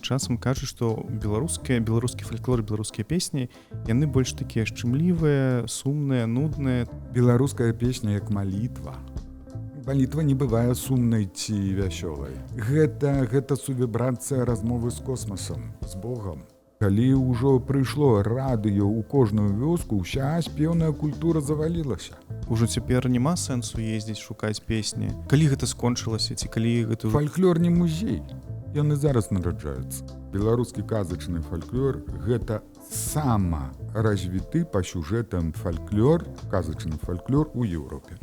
часам кажуць, што беларускі фальклор, беларускія песні, яны больш такія шчымлівыя, сумныя, нудныя. Беларуская песня як малітва. Малітва не бывае сумнай ці вясёлай. Гэта сувібрацыя размовы з космасам, з Богам. Калі ўжо прыйшло радыё ў кожную вёску, уся спеўная культура завалілася. Ужо цяпер няма сэнсу ездзіць шукаць песні. Калі гэта скончылася ці калі гэта ўжо... Фальклор не музей. Ён і зараз нараджаецца. Беларускі казачны фальклор – гэта самаразвіты па сюжэтам фальклор, казачны фальклор у Еўропе.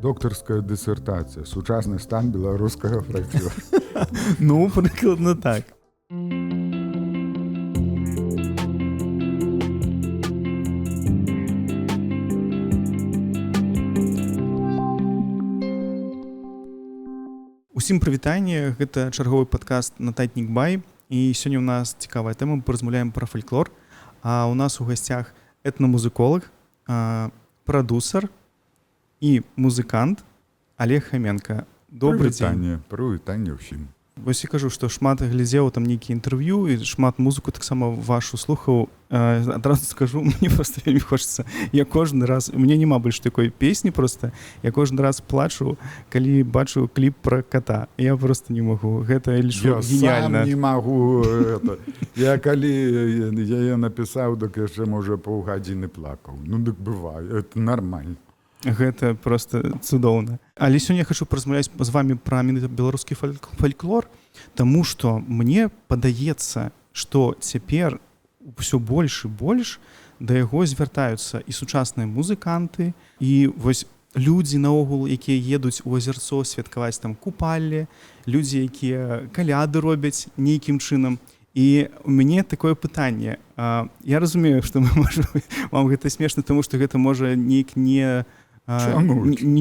Доктарская дысертацыя. Сучасны стан беларускага фальклора. Ну, прыкладна так. Усім прывітанне, гэта чарговы падкаст «Нататнік Бай». І сёння ў нас цікавая тэма, мы паразмаўляем пра фальклор. А ў нас у гасцях этнамузыколог, прадусер і музыкант Олег Хоменко. Добрый дзень. Прывітанне ўсім. Вось я кажу, што шмат глядзеў там нейкі інтэрв'ю і шмат музыку таксама вашу слухаў. Адразу скажу, мне проста вельмі хочацца. Я кожны раз, у мяне няма больш такой песні проста. Я кожны раз плачу, калі бачу кліп пра кота. Я проста не магу. Гэта лічу геніальна. Я сам не магу. Я калі яе напісаў, дык яшчэ, можа, паўгадзіны плакаў. Ну, дык бывае. Это нормально. Гэта проста цудоўна. Але сёння я хочу паразмаўляць з вами пра беларускі фальклор, таму што мне падаецца, што цяпер ўсё больш і больш да яго звяртаюцца і сучасныя музыканты, і вось людзі наогул, якія едуць у азерцо святкаваць там купалле, людзі, якія каляды робяць нейкім чынам. І у мяне такое пытанне. Я разумею, што вам гэта смешна, таму што гэта можа нейк не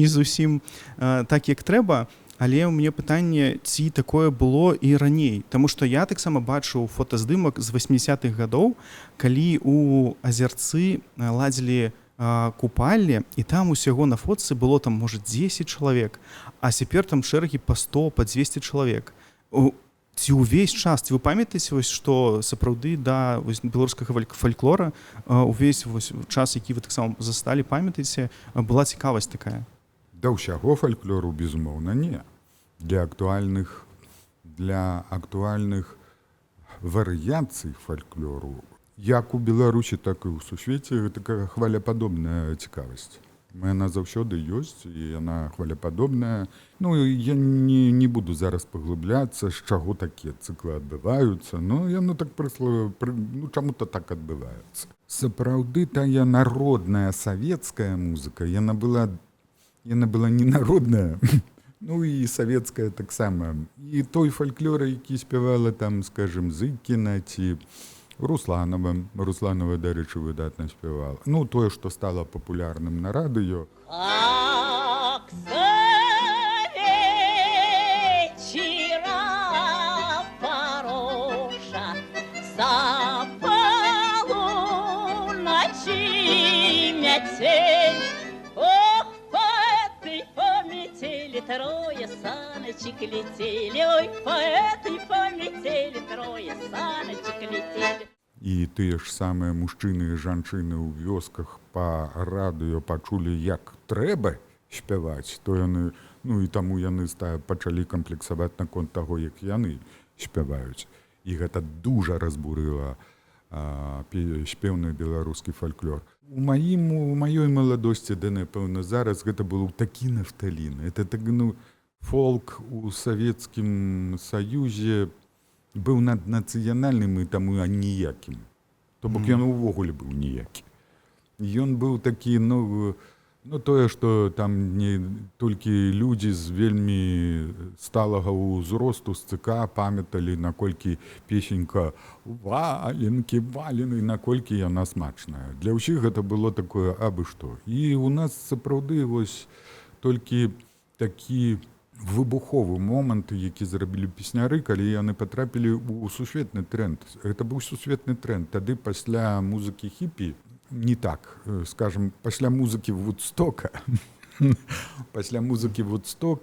зусім так, як трэба, але ў мяне пытанне, ці такое было і раней. Таму што я таксама бачыў фотаздымак з 80-х гадоў, калі у азерцы ладзілі купалле, і там усяго на фотцы было там, можа, 10 чалавек, а цяпер там шэрагі па 100, па 200 чалавек. Ці ўвесь час, ці вы памятаеце, што сапраўды да беларускага фальклора увесь час, які вы таксама засталі, памятаеце, была цікавасць такая? Да ўсяго фальклору, безумоўна, не. Для актуальных варыяцый фальклору, як у Беларусі, так і ў сусвеце, такая хвалепадобная цікавасць. Яна заўсёды ёсць, і яна хвалепадобная. Ну, я не буду зараз паглыбляцца, з чаго такія цыклы адбываюцца, но яно так чаму-то так адбываецца. Сапраўды, тая народная савецкая музыка, яна была не народная, ну і савецкая таксама. І той фальклор, які спявала там, скажем, Зыкіна ці Русланова, дарэчы, выдатна спявала. Ну, тое, што стала папулярным на радыё. Трое саночек летели, ой, поэты полетели, трое саночек летели. І тыя ж самыя мужчыны і жанчыны ў вёсках па радыё пачулі, як трэба спяваць, то яны, ну і таму яны пачалі камплексаваць наконт таго, як яны спяваюць. І гэта дужа разбурыла спеўны беларускі фальклор. У маёй маладосці, да, напэўна, зараз гэта было такі нафталін. Это так, фолк у Савецкім Саюзе быў наднацыянальным і таму ніякім. То бок ён увогуле быў ніякі. Ён быў такі, тое, што там не толькі людзі з вельмі сталага ўзросту з ЦК памяталі, наколькі песенька валенкі, наколькі яна смачная. Для ўсіх гэта было такое абы што. І у нас сапраўды вось толькі такі выбуховы момант, які зрабілі песняры, калі яны патрапілі ў сусветны тренд. Гэта быў сусветны тренд. Тады пасля музыкі хіпі, не так, скажем, пасля музыкі Вудстока,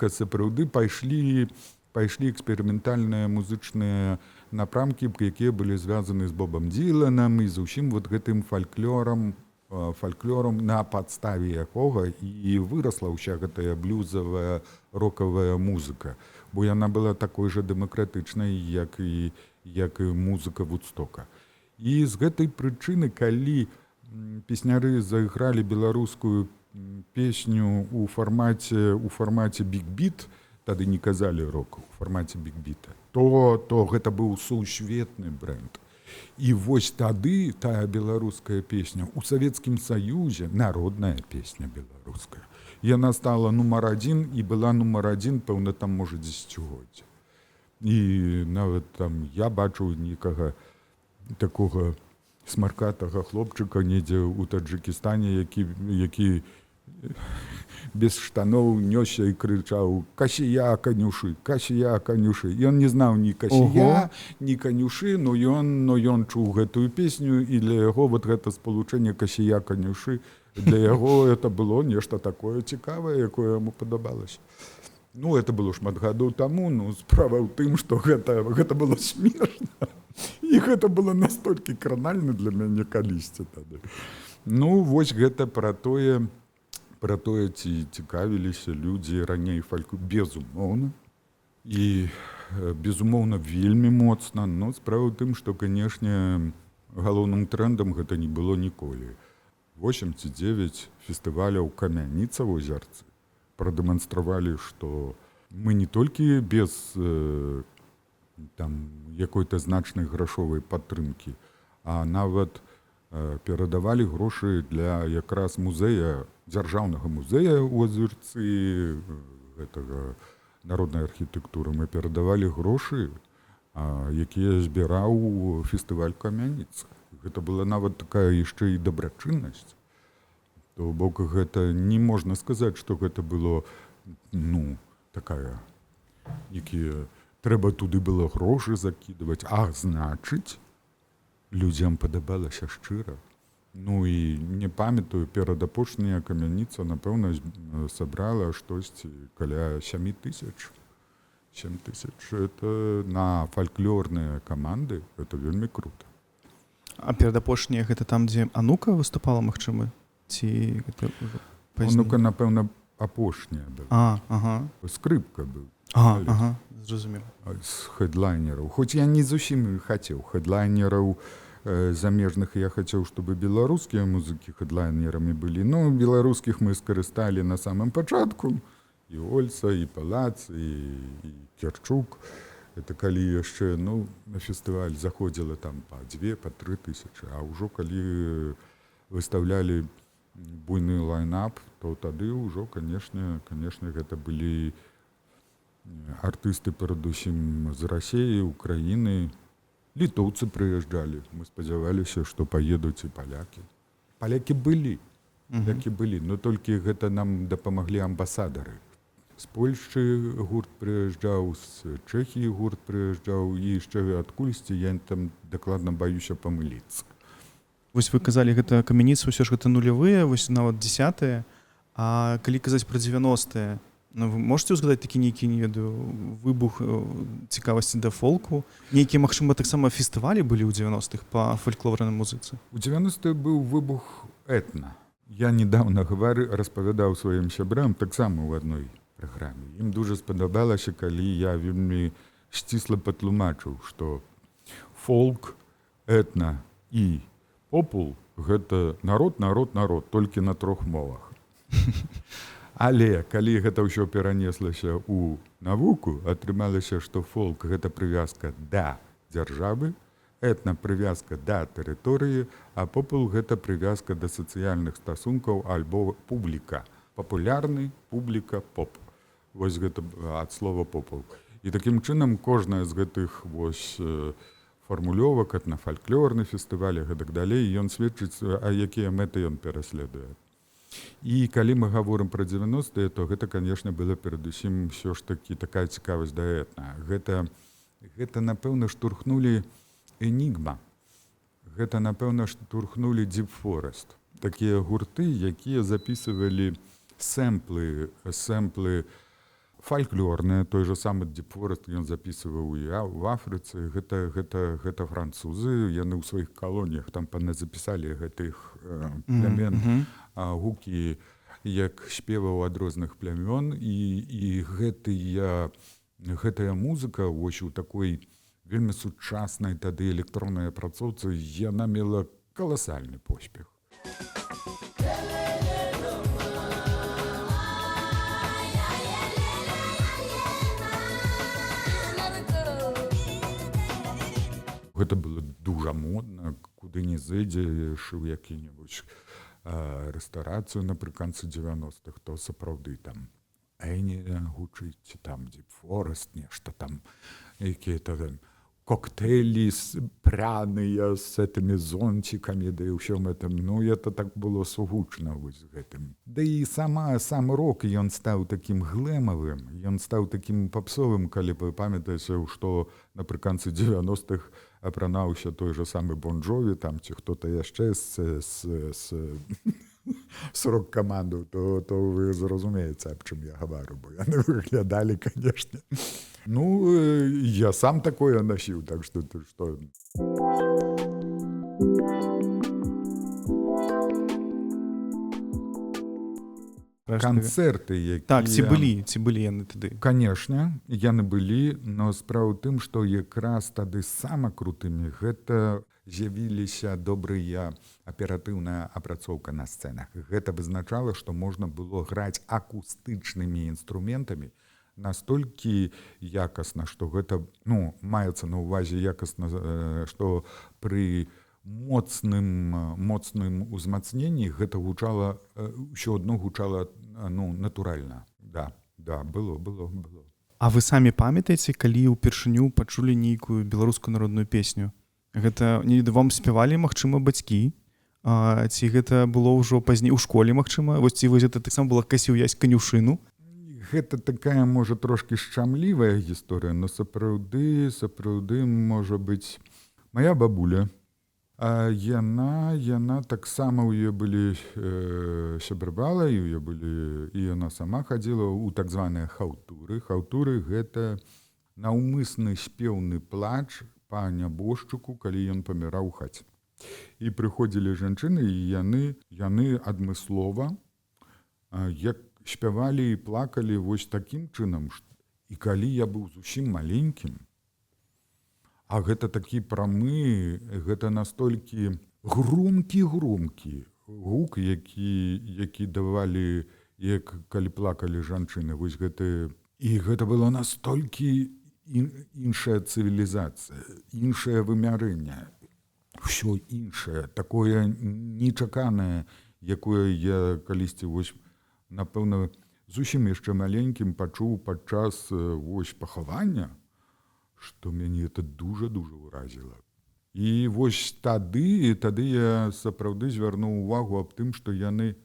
сапраўды пайшлі эксперыментальныя музычныя напрамкі, якія былі звязаны з Бобам Діланам і з усім вот гэтым фальклорам, на падставе якога і вырасла ўся гэтая блюзавая рокавая музыка, бо яна была такой жа дэмакратычнай, як і музыка Вудстока. І з гэтай прычыны, калі песняры зайгралі беларускую песню у фармаце биг-біт, тады не казалі рок, у фармаце биг-біта, то гэта быў сусветны брэнд. І вось тады тая беларуская песня ў Савецкім Саюзе, народная песня беларуская, яна стала нумар 1 і была нумар 1, пэўна, там, можа, дзесяцігоддзя. І нават там я бачыў некага такога смаркатага хлопчыка недзе ў Таджыкістане, які без штаноў нёсся і крычаў: «Касія, канюшы, касія, канюшы». Ён не знаў ні касія, ні канюшы, но ён чуў гэтую песню, і для яго вот гэта спалучэнне касія, канюшы, для яго это было нешта такое цікавае, якое яму падабалася. Ну, это было шмат гадоў таму, но справа ў тым, што гэта было смешна. І гэта было настолькі кранальна для мяне калісьці тады. Ну, вось гэта пра тое, ці цікавіліся людзі раней фальку, безумоўна. І, безумоўна, вельмі моцна. Но справа ў тым, што, канешне, галоўным трендам гэта не было ніколі. 8 ці 9 фестываляў «Камяніца» ў Озерцы прадэманстравалі, што мы не толькі без якой-то значнай грашовай падтрымкі, а нават перадавалі грошы для якраз музея, дзяржаўнага музея ў Озерцы, гэтага народнай архітэктуры. Мы перадавалі грошы, якія збіраў фестываль «Камяніца». Гэта была нават такая яшчэ і дабрачыннасць. То бок гэта не можна сказаць, што гэта было, такая, якія трэба туды было грошы закідваць, а значыць, людзям падабалася шчыра. Ну і не памятаю, перадапошняя «Камяніца», напэўна, сабрала штосьці каля 7 тысяч. 7 тысяч – это на фальклорныя каманды, это вельмі круто. А перадапошняя гэта там, дзе Анука выступала, магчыма? Ці гэта ўжо пазней? Анука, напэўна, апошняя была. Скрыпка быў. Зразумела. З хэдлайнераў. Хоць я не зусім хацеў хэдлайнераў замежных, я хацеў, чтобы беларускія музыкі хэдлайнерамі былі. Ну, беларускіх мы скарысталі на самым пачатку. І Ольца, і Палац, і Керчук. Это калі яшчэ, на фестываль заходзіла там па 2, па 3 тысячы, а ўжо калі выставлялі буйны лайн-ап, то тады ўжо, канешне, гэта былі артысты, перадусім з Расіі, Украіны. Літоўцы прыязджалі. Мы спадзяваліся, што паедуць і палякі. Палякі былі, но толькі гэта нам дапамаглі амбасадары. З Польшчы гурт прыязджаў, з Чэхіі гурт прыязджаў, і яшчэ адкульсьці, я там дакладна баюся памыліцца. Вось вы казалі, гэта «Камяніца», ўсё ж гэта нулявыя, вось нават 10-е, а калі казаць пра 90-е, вы можете узгадаць такі нейкі, не ведаю, выбух цікавасці да фолку? Нейкія, магчыма, таксама фестывалі былі ў 90-х па фальклорнай музыцы? У 90-е быў выбух этна. Я недавно распавядаў сваім сябрам таксама ў адной праграме. Ім дужа спадабалася, калі я вельмі сцісла патлумачыў, што фолк, этна і попул – гэта народ, толькі на 3 мовах. Але калі гэта ўсё перанеслася ў навуку, атрымалася, што фолк – гэта прывязка да дзяржавы, этна – прывязка да тэрыторыі, а попул – гэта прывязка да сацыяльных стасункаў альбо публіка. Папулярны, публіка, поп. Вось гэта ад слова попул. І такім чынам кожная з гэтых фармулёвак, этнафальклорны фестываль і гэтак далей, ён сведчыць, а якія мэты ён пераследуе. І калі мы гаворым пра 90-е, то гэта, канешне, была перадусім ўсё ж такі такая цікавасць да этна. Гэта, напэўна, штурхнулі «Энігма». Гэта, напэўна, штурхнулі «Deep Forest». Такія гурты, якія запісывалі сэмплы фальклорныя, той же самы Deep Forest ён запісваў і ў Афрыцы, гэта французы, яны ў сваіх калоніях там запісалі гэтых плямён гукі як спеваў ад розных плямён і гэтая музыка вось у такой вельмі сучаснай тады электроннай апрацоўцы яна мела каласальны поспех. Гэта было дужа модна, куды не зайдзеш у які-небудзь рэстарацыю напрыканцы 90-х, то сапраўды там Эні гучыць, там Deep Forest, нешта там, якія-то коктейлі пряныя з этими зонтиками, да і ўсім гэтым. Ну, это так было сугучна вось гэтым. Да і сам рок, ён стаў такім глэмавым, ён стаў такім папсовым, калі вы памятаеце, што напрыканцы 90-х апранаўся той же самы Бон Джові, там, ці хто-то яшчэ з рок-каманду, то вы зразумееце, аб чым я гавару, бо яны выглядалі, канешне. Ну, я сам такое носіў, так што... Канцэрты, якія... Так, ці былі яны тады? Канешне, яны былі, но справа ў тым, што якраз тады сама крутымі гэта з'явіліся добрыя аператыўная апрацоўка на сцэнах. Гэта вызначала, што можна было граць акустычнымі інструментамі настолькі якасна, што гэта, ну, маецца на ўвазе якасна, што пры моцным узмацненні гэта гучала, ўсё адно гучала, ну, натуральна. Да, было. А вы самі памятаеце, калі ўпершыню пачулі нейкую беларускую народную песню? Гэта вам спявалі, магчыма, бацькі? Ці гэта было ўжо пазней у школе, магчыма? Вось ці гэта таксама была касіў ясь канюшыну? Гэта такая, можа, трошкі шчамлівая гісторыя, но сапраўды, можа быць, моя бабуля, яна таксама ў яе былі сябравала, і яна сама хадзіла ў так званыя хаўтуры. Хаўтуры — гэта наўмысны спеўны плач па нябожчыку, калі ён паміраў у хаце. І прыходзілі жанчыны, і яны адмыслова як спявалі і плакалі вось такім чынам. І калі я быў зусім маленькім, а гэта такі прамы, гэта настолькі громкі гук, які давалі, як калі плакалі жанчыны. Вось гэта... І гэта было настолькі іншая цывілізацыя, іншае вымярэнне, ўсё іншае, такое нечаканае, якое я калісьці вось, напэўна, зусім яшчэ маленькім пачуў падчас вось пахавання, што мяне это дужа-дужа ўразіла. І вось тады я сапраўды звярнуў увагу аб тым, што яны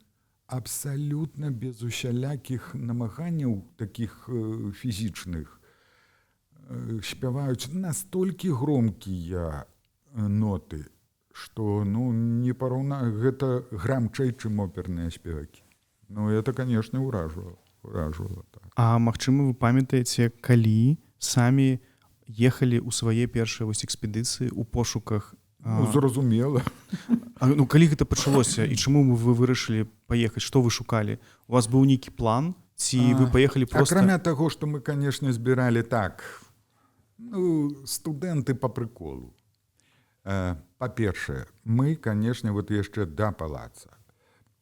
абсалютна без усялякіх намаганняў такіх фізічных спяваюць настолькі громкія ноты, што, ну, не параўна, гэта грамчэй, чым оперныя спевакі. Ну, это, канешне, ўражвала. Так. А магчыма, вы памятаеце, калі самі ехалі ў свае першыя вось экспедыцыі ў пошуках? Ну, зразумела. Ну, калі гэта пачалося і чаму вы вырашылі паехаць? Што вы шукалі? У вас быў нейкі план? Ці вы паехалі проста... Акрамя таго, што мы, канешне, збіралі так, ну, студэнты па прыколу. Па-першае, мы, канешне, вот яшчэ да палаца.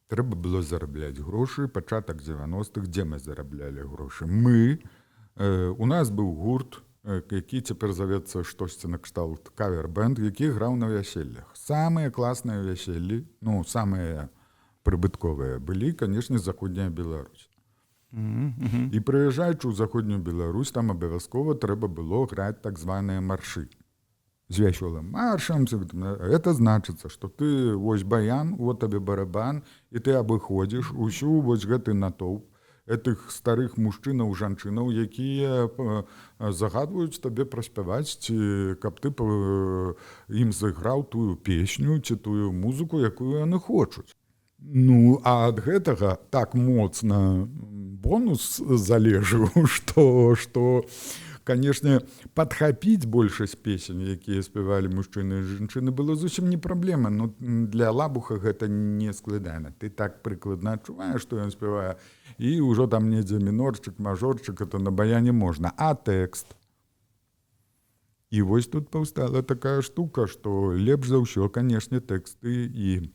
Трэба было зарабляць грошы, пачатак 90-х, дзе мы зараблялі грошы? У нас быў гурт, які цяпер завецца штосьці накшталт кавер-бэнд, які граў на вяселлях. Самыя класныя вяселлі, ну, самыя прыбытковыя былі, канешне, заходняя Беларусь. І прыязджаючы ў заходнюю Беларусь, там абавязкова трэба было граць так званыя маршы. З вясёлым маршам. Это значыцца, што ты вось баян, вот табе барабан, і ты абыходзіш усю вось гэты натоўп этых старых мужчынаў, жанчынаў, якія загадваюць табе праспяваць, ці каб ты ім зайграў тую песню, ці тую музыку, якую яны хочуць. Ну, а ад гэтага так моцна бонус залежыў, што конечно, падхапіць большасць песень, якія спявалі мужчыны і жанчыны, было зусім не праблема, но для Лабуха гэта не складана. Ты так прыкладна адчуваеш, што ён спявае, і ўжо там недзе мінорчык, мажорчык, это на баяне можна. А тэкст? І вось тут паўстала такая штука, што лепш за ўсё, канешне, тэксты і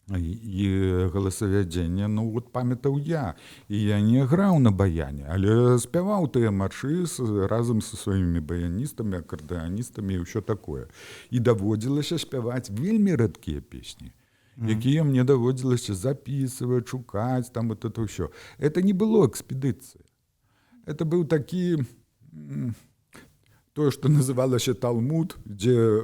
галасавядзенне, ну вот памятаў я, і я не граў на баяне, але спяваў тыя маршы разам са сваімі баяністамі, акардэаністамі і ўсё такое. І даводзілася спяваць вельмі рэдкія песні, якія мне даводзілася запісваць, шукаць, там вот это ўсё. Это не было экспедыцыя. Это быў такі, тое, што называлася Талмуд, дзе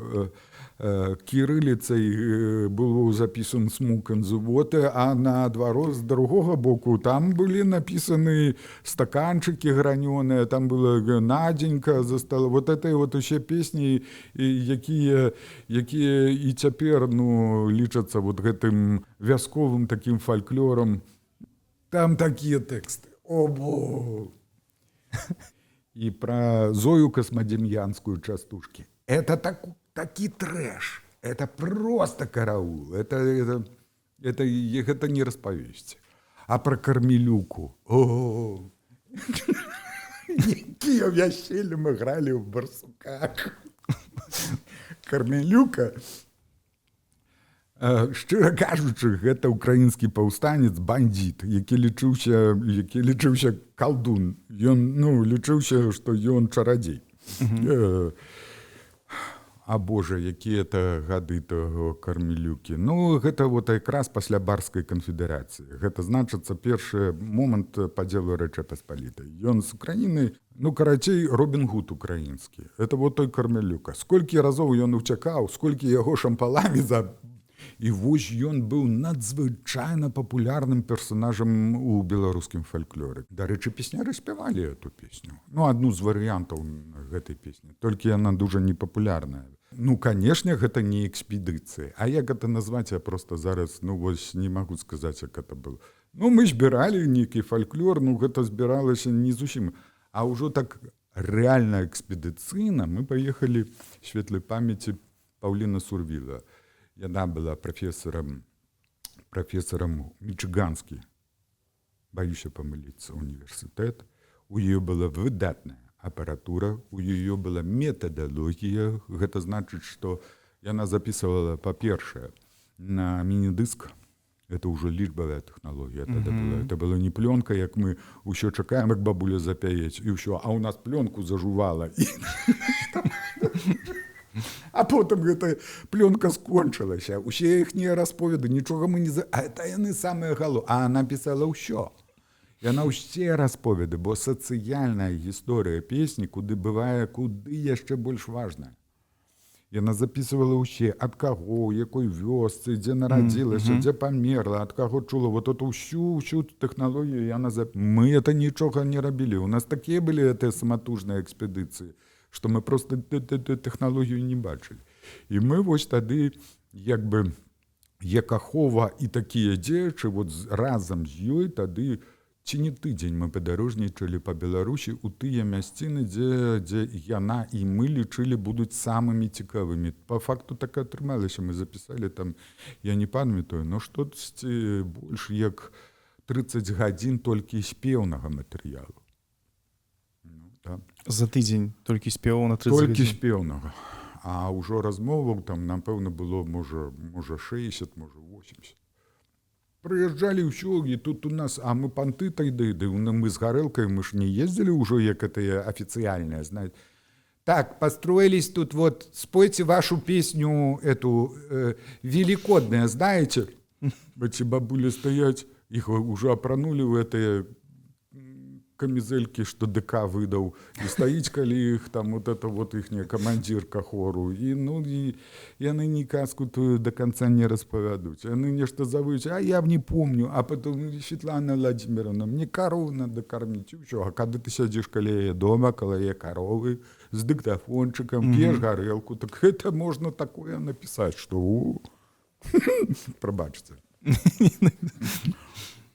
кірыліцай было запісан смук анзувоты, а наадварот з другога боку там былі напісаны стаканчыкі гранёныя, там была Надзенька застала. Вот это вот усе песні, якія і цяпер лічацца вот гэтым вясковым такім фальклорам. Там такія тэксты. О, бо! І пра Зою Касмадем'янскую частушкі. Это такі трэш. Это просто караул. Это не распавесці. А пра Кармелюку. О! Якія вяселлі мы гралі ў барсуках. Кармелюка, шчыра кажучы, гэта украінскі паўстанец, бандит, які лічыўся калдун. Ён лічыўся, што ён чарадзей. А боже, якія это гады таго Кармелюкі. Гэта вот якраз пасля барскай канфедэрацыі. Гэта значыцца першы момант падзелу Рэчы Паспалітай. Ён з Украіны, карацей, Робін Гуд украінскі. Это вот той Кармелюка. Сколькі разоў ён уцякаў, сколькі яго шампаламі І вось ён быў надзвычайна папулярным персонажам у беларускім фальклоры. Дарэчы, песняры спявалі эту песню. Адну з варыянтаў гэтай песні. Толькі яна дужа непапулярная. Канешне, гэта не экспедыцыя. А як гэта назваць, я просто зараз, не магу сказаць, як гэта было. Мы збіралі нейкі фальклор, гэта збіралася не зусім. А ўжо так рэальна экспедыцыйна мы паехалі светлай памяці Паўліна Сурвіла. Яна была прафесарам Мічыганскі, баюся памыліцца, універсітэт. У яе была выдатная апаратура, у яе была метадалогія. Гэта значыць, што яна запісывала, па-першае, на міні-дыск. Это ўжо лічбавая тэхналогія. Это была не плёнка, як мы ўсё чакаем, як бабуля запяець, і ўсё, а ў нас плёнку зажувала. А потым гэта плёнка скончылася. Усе іхнія расповеды, нічога мы не... А это яны самыя галоўныя. А она пісала ўсё. Яна ўсе расповеды, бо сацыяльная гісторыя песні, куды яшчэ больш важная. Яна запісывала ўсе, ад каго, у якой вёсцы, дзе нарадзілася, дзе памерла, ад каго чула. Вот эту ўсю тэхналогію яна Мы это нічога не рабілі. У нас такія былі гэтыя саматужныя экспедыцыі, што мы просто тэхналогію не бачылі. І мы вось тады, Якахова і такія дзеячы, разам з ёй тады, ці не тыдзень мы падарожнічалі па Беларусі ў тыя мясціны, дзе яна і мы лічылі будуць самымі цікавымі. Па факту так атрымалася, мы запісалі там, я не памятаю, штосьці больш як 30 гадзін толькі спеўнага матэрыялу. За тыдзень толькі спеваў на 30 гадзін? Толькі спеўнага. А ўжо размоваў там, напэўна, было, можа 60, можа 80. Прыязджалі ўсё, і тут у нас, а мы панты тайды, мы з гарэлкай, мы ж не ездзілі ўжо, як гэтыя афіцыяльныя, знаете. Так, построились тут, спойте вашу песню, эту, великодная, знаете? Эти бабули стоять, их уже опранули в этой камізэлькі, што ДК выдаў, і стаіць, калі іх там іхняя камандзірка хору, і яны ні казку тую до конца не распавядуць. Яны нешта завуюць, а я не помню, а потом Светлана Владимировна, мне корову надо кормить, ўсё. А калі ты сядзіш каля яе дома, каля яе коровы, з дыктафончыкам, п'еш гарэлку, так гэта можна такое напісаць, што прабачце.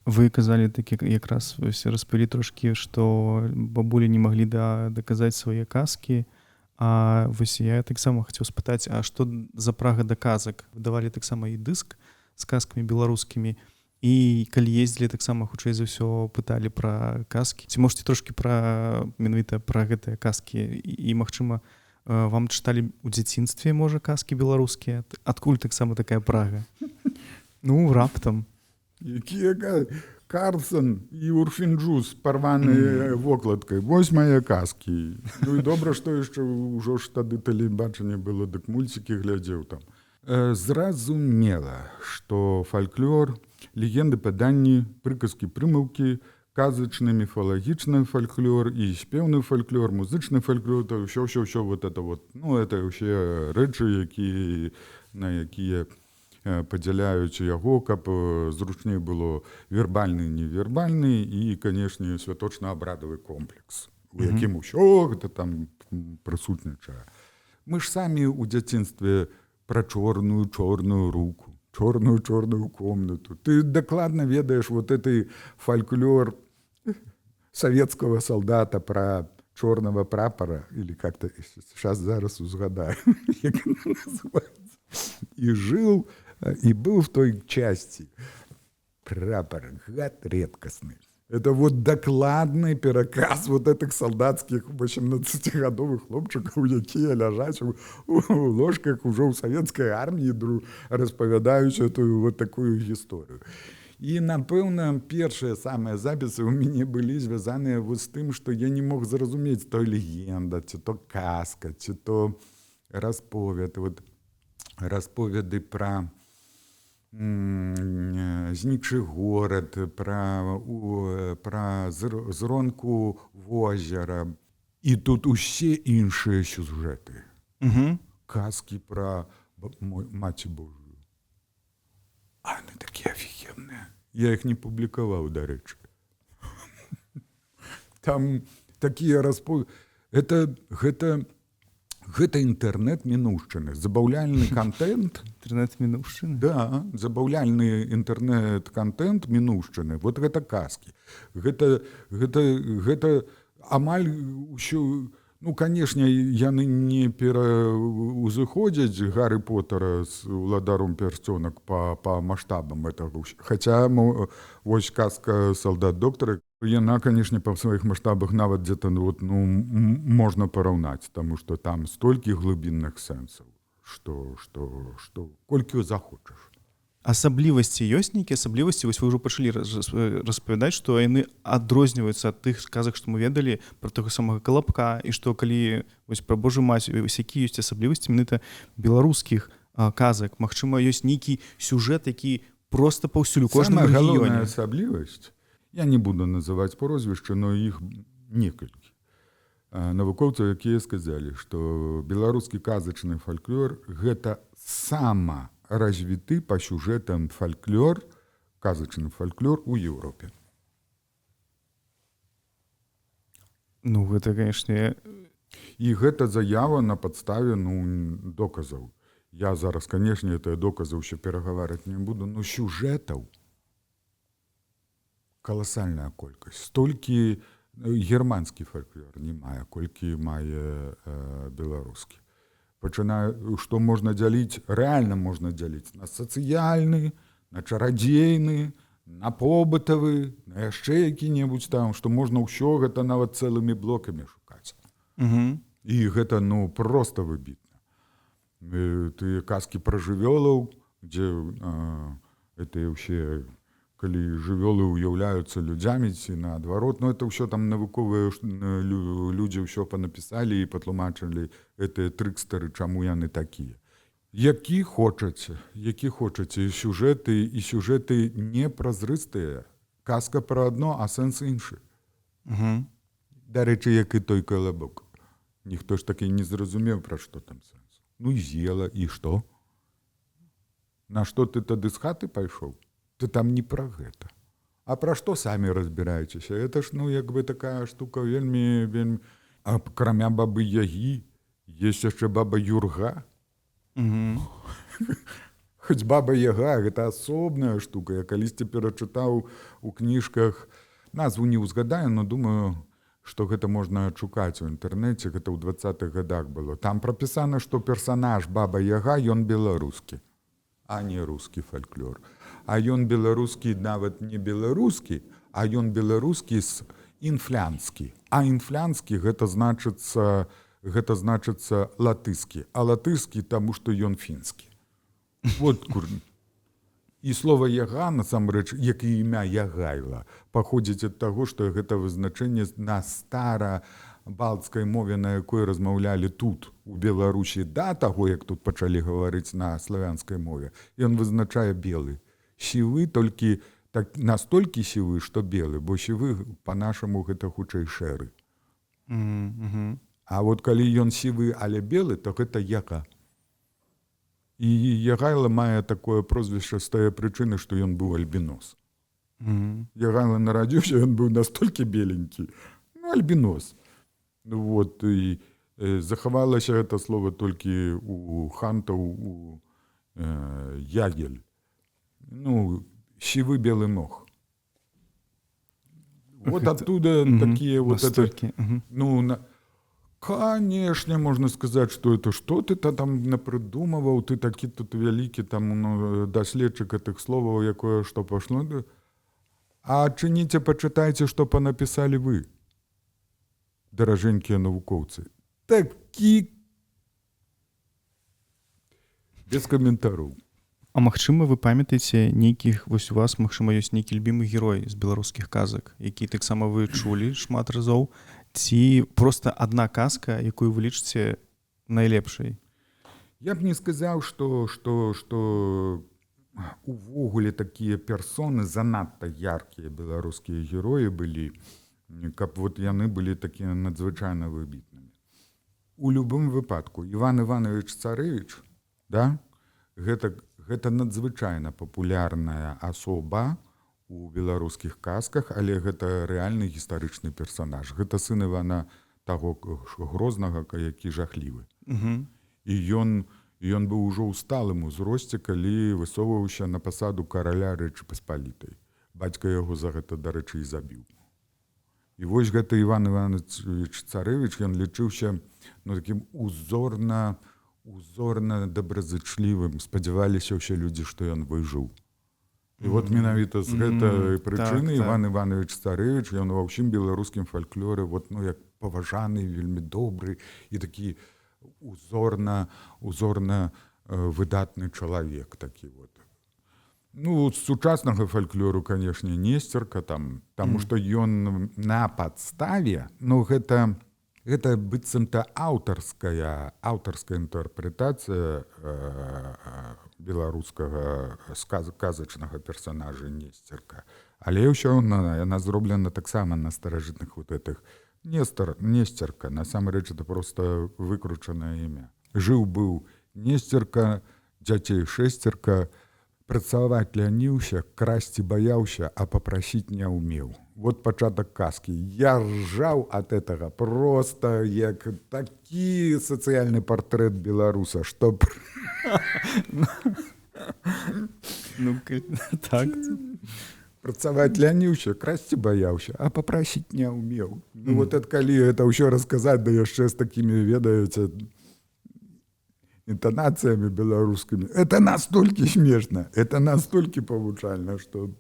Вы казалі такі якраз распавялі трошкі, што бабулі не маглі даказаць свае казкі. А вось я таксама хацеў спытаць, а што за прага да казак? Выдавалі таксама і дыск з казкамі беларускімі, і калі ездзілі, таксама хутчэй за ўсё пыталі пра казкі. Ці можаце трошкі менавіта пра гэтыя казкі і магчыма, вам чыталі ў дзяцінстве, можа, казкі беларускія? Адкуль таксама такая прага? Ну, раптам. Якія Карлсон і Урфінджус парваныя вокладкай. Вось мае казкі. Ну і добра, што яшчэ ўжо ж тады тэлебачанне было, дык мульцікі глядзеў там. Зразумела, што фальклор, легенды, паданні, прыказкі, прымаўкі, казачны, міфалагічны фальклор і спеўны фальклор, музычны фальклор, то ўсё вот это вот. Ну, это ўсе рэчы, на якія падзяляюць яго, каб зручней было вербальны, невербальны і, канешне, святочна-абрадавы комплекс, у якім усё гэта там прысутнічае. Мы ж самі ў дзяцінстве пра чорную руку, чорную комнату. Ты дакладна ведаеш вот этой фольклор советского солдата про чорного прапора, или как-то сейчас зараз узгадаю, як она называется. И жил, и был в той части прапор, гад редкостный. Это вот докладный пераказ вот этих солдатских 18-гадовых хлопчиков, якія ляжаць у ложках уже у советской армии, распавядаюць эту вот такую историю. И, напэўна, першыя самыя запісы у мяне былі звязаныя вот з тым, што я не мог зразумець, то легенда, ці то казка, ці то расповед. Вот расповеды пра знікшы горад, пра зронку возера. І тут усе іншыя сюжэты. Казкі пра Маці Божую. А яны такія офігенныя. Я іх не публікаваў, дарэчы. Там такія расповеды. Гэта інтэрнэт-мінушчыны, забаўляльны контент. Інтэрнэт-мінушчыны? Да, забаўляльны інтэрнэт-контент мінушчыны. Вот гэта казкі. Гэта амаль ўсё... Ну, канешне, яны не пераўзыходзяць Гаррі Поттера з уладаром пярсцёнак па маштабам этого. Хаця, вось казка «Салдат-доктар», яна, канешне, па сваіх маштабах нават дзе-то можна параўнаць, таму што там столькі глыбінных сэнсаў, што колькі захочаш. Асаблівасці ёсць нейкія асаблівасці? Вось вы ўжо пачалі распавядаць, што яны адрозніваюцца ад тых казак, што мы ведалі пра таго самага Калапка, і што калі вось пра Божую Маці, вось якія ёсць асаблівасці менавіта беларускіх казак? Магчыма, ёсць нейкі сюжэт, які проста паўсюль у кожным рэгіёне. Самая галоўная асаблівасць, я не буду называць прозвішчы, но іх некалькі навукоўцаў, якія сказалі, што беларускі казачны фальклор гэта сама развіты па сюжэтам фальклор, казачны фальклор у Европе. Ну, гэта, канешне... І гэта заява на падставе доказаў. Я зараз, канешне, гэтыя доказы ўсё перагавараць не буду, но сюжэтаў каласальная колькасць. Столькі германскі фальклор не мае, колькі мае беларускі. Пачынаю, што можна дзяліць, рэальна можна дзяліць на сацыяльны, на чарадзейны, на побытавы, на яшчэ які-небудзь там, што можна ўсё гэта нават цэлымі блокамі шукаць. І гэта, проста выбітна. Тыя казкі пра жывёлаў, дзе гэтыя ўсе, калі жывёлы ўяўляюцца людзямі ці наадварот, это ўсё там навуковыя людзі ўсё панапісалі і патлумачылі гэтыя трыкстары, чаму яны такія. Які хочаце, сюжэты і сюжэты непразрыстыя. Казка пра адно, а сэнс іншы. Дарэчы, як і той Калабок. Ніхто ж такі не зразумеў, пра што там сэнс. Ну, з'ела, і што? На што ты тады з хаты пайшоў? Ты там не пра гэта. А пра што самі разбіраецеся? Это ж, як бы такая штука вельмі... А акрамя бабы Ягі, ёсць яшчэ баба Юрга. Хоць баба Яга гэта асобная штука. Я калісьці перачытаў у кніжках, назву не ўзгадаю, но думаю, што гэта можна адшукаць у інтэрнэце, гэта ў 20-х гадах было. Там прапісана, што персанаж баба Яга, ён беларускі, а не рускі фальклор. А ён беларускі нават не беларускі, а ён беларускі з інфлянскі. А інфлянскі гэта значыцца латышскі. А латышскі таму, што ён фінскі. Вот курні. І слова Яга, насамрэч, як і імя Ягайла, паходзіць ад таго, што гэта вызначэнне на стара-балтскай мове, на якой размаўлялі тут, у Беларусі, да таго, як тут пачалі гаварыць на славянскай мове. Ён вызначае белы. Сівы толькі настолькі сівы, што белы, бо сівы па-нашаму гэта хутчэй шэры. А вот калі ён сівы, але белы, то гэта Яга. І Ягайла мае такое прозвішча з тае прычыны, што ён быў альбінос. Ягайла нарадзіўся, ён быў настолькі беленькі. Альбінос. Вот, і захавалася гэта слова толькі у хантаў, у ягель. Сівы белы мох. Вот оттуда такие вот это... Конечно, можно сказать, что это что ты там напридумывал, ты такі тут вялікі там даследчык этих словаў, якое што пашло. А адчыніце, пачытайце, што панапісалі вы, даражэнькія навукоўцы. Такі без каментараў. А магчыма, вы памятаеце нейкіх, вось у вас, магчыма, ёсць нейкі любімы герой з беларускіх казак, які таксама вы чулі шмат разоў, ці проста адна казка, якую вы лічыце найлепшай? Я б не сказаў, што увогуле такія персоны занадта яркія беларускія героі былі, каб вот яны былі такія надзвычайна выбітнымі. У любым выпадку Іван Іванович Царэвіч, да, гэта надзвычайна папулярная асоба у беларускіх казках, але гэта рэальны гістарычны персанаж. Гэта сын Івана таго Грознага, які жахлівы. І ён быў ужо ў сталым узросце, калі высоўваўся на пасаду караля Рэчы Паспалітай. Бацька яго за гэта, дарэчы, і забіў. І вось гэта Іван Іванович Царэвіч, ён лічыўся такім узорна добразычлівым. Спадзяваліся ўсе людзі, што ён выжыў. І вот менавіта з гэтай прычыны Іван Іванович Царэвіч, ён ва ўсім беларускім фальклоры як паважаны, вельмі добры і такі узорна выдатны чалавек такі вот. З сучаснага фальклору, канешне, Несцерка там, таму што ён на падставе, гэта быццам-то аўтарская інтэрпрэтацыя беларускага казачнага персанажа Несцерка. Але ўсё яна зроблена таксама на старажытных вот этих. Несцерка, насамрэч, это просто выкручанае імя. Жыў быў Несцерка, дзяцей 6, працаваць ляніўся, красці баяўся, а папрасіць не ўмеў. Вот пачатак казкі. Я ржаў ад гэтага просто як такі сацыяльны партрэт беларуса, што... Так. Працаваць ляніўся, красці баяўся, а папрасіць не ўмеў. Вот калі гэта ўсё расказаць, да яшчэ з такімі, ведаеце, інтанацыямі беларускімі, это настолькі смешна, это настолькі павучальна, што...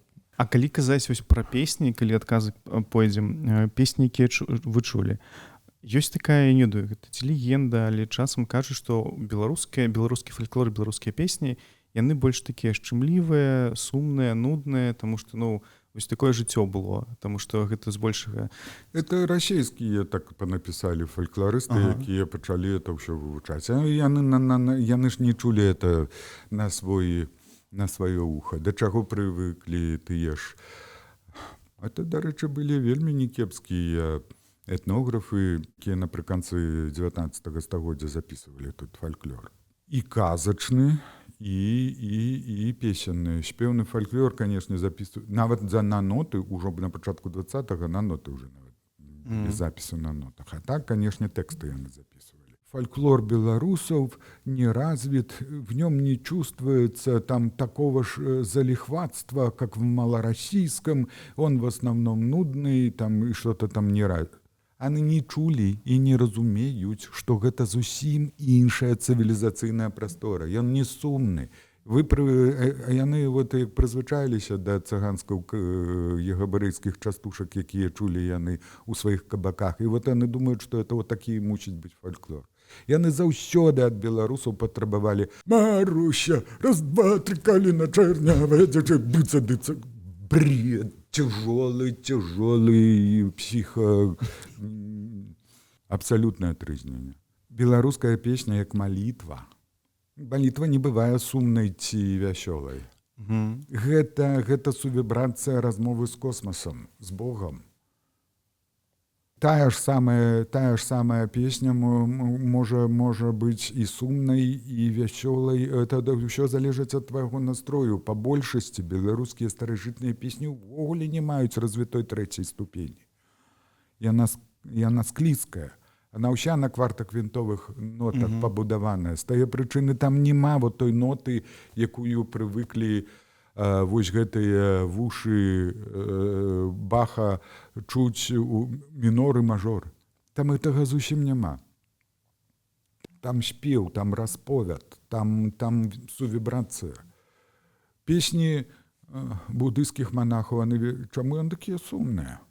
А калі казаць вось пра песні, калі адказы пойдзем, песні, якія вы чулі, ёсць такая, не ведаю, гэта ці легенда, але часам кажуць, што беларускі фальклор, беларускія песні, яны больш такія шчымлівыя, сумныя, нудныя, таму што, вось такое жыццё было, таму што гэта збольшага... Это расійскія так панапісалі фальклорысты, якія пачалі это ўсё вывучаць. Яны ж не чулі это на сваё ухо. Да чаго прывыклі тыя ж. Это, дарэчы, былі вельмі некепскія этнографы, якія напрыканцы 19 стагоддзя запісвалі тут фальклор. І казачны, і песенны. Спеўны фальклор, канешне, запісваюць. Нават на ноты, ужо на пачатку 20-го, на ноты ўжо нават. Без запісу на нотах. А так, канешне, тэксты яны запісвалі. фольклор белорусов не развит, в нем не чувствуется там такого ж залихватства, как в малороссийском, он в основном нудный там, и что-то там не радит. Они не чулі і не разумеюць, што гэта зусім іншая цывілізацыйная прастора. Ён не сумны. Яны вот як прызвычаіліся да цыганскіх частушак, якія чулі яны ў сваіх кабаках. І вот яны думаюць, што это вот такі мусіць быць фольклор. Яны заўсёды ад беларусаў патрабавалі: Маруся, раз, два, три, каліна чэрнявая, дзяжэ, быца-дыца. Бред, тяжелый психо... Абсолютное трызненне. Беларуская песня як молитва. Молитва не бывае сумнай ці вясёлай. Гэта сувібрацыя размовы з космосам, з Богом. Тая ж самая песня можа быць і сумнай, і вясёлай. Это ўсё залежыць ад твайго настрою. Па большасці беларускія старажытныя песні ўвогуле не маюць развітой трэцяй ступені. Яна склізкая. Она ўся на квартаквінтовых нотах пабудаваная. З тае прычыны там няма вот той ноты, якую прывыклі вось гэтыя вушы Баха чуць у мінор і мажор. Там гэтага зусім няма. Там спеў, там расповяд, там сувібрацыя. Песні буддыйскіх монахаў, чаму яны такія сумныя?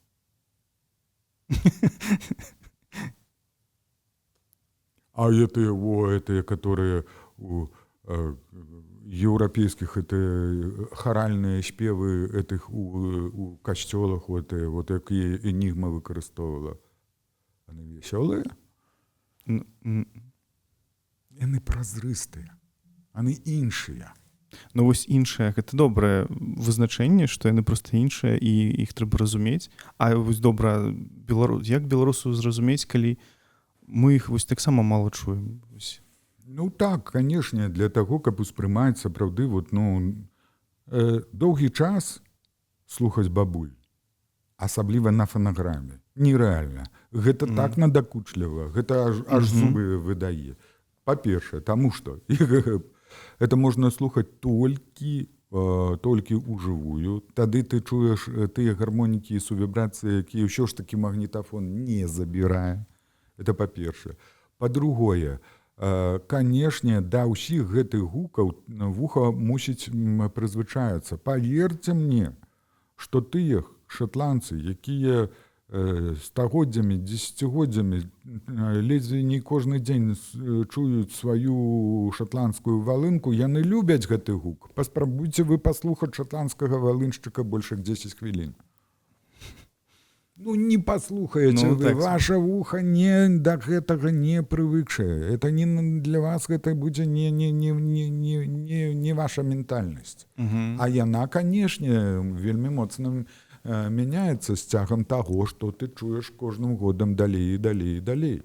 А это, которые у еўрапейскіх, это харальныя спевы этих у касцёлах, вот якія Энігма выкарыстоўвала. Яны весёлыя? Яны празрыстыя. Яны іншыя. Ну вось іншае, гэта добрае вызначэнне, што яны проста іншыя і іх трэба разумець. А вось добра, як беларусу зразумець, калі мы іх вось таксама мала чуем? Ну так, канешне, для таго, каб успрымаць сапраўды доўгі час слухаць бабуль, асабліва на фанаграме, нерэальна. Гэта так надакучліва, гэта аж зубы выдае. Па-першае, таму што это можна слухаць толькі ўжывую, тады ты чуеш тыя гармонікі і сувібрацыі, якія ўсё ж такі магнітафон не забірае. Это па-першае. Па-другое, канешне, да ўсіх гэтых гукаў вуха мусіць прызвычаецца. Паверце мне, што тыя шатландцы, якія стагоддзямі, дзесяцігоддзямі, ледзьве не кожны дзень чуюць сваю шатландскую валынку, яны любяць гэты гук. Паспрабуйце вы паслухаць шатландскага валыншчыка больш як 10 хвілін. Ну, не паслухаеце вы, ваша вуха да гэтага не прывыкшае. Это не для вас, гэта будзе не ваша ментальнасць. А яна, канешне, вельмі моцна мяняецца з цягам таго, што ты чуеш кожным годам далей і далей і далей.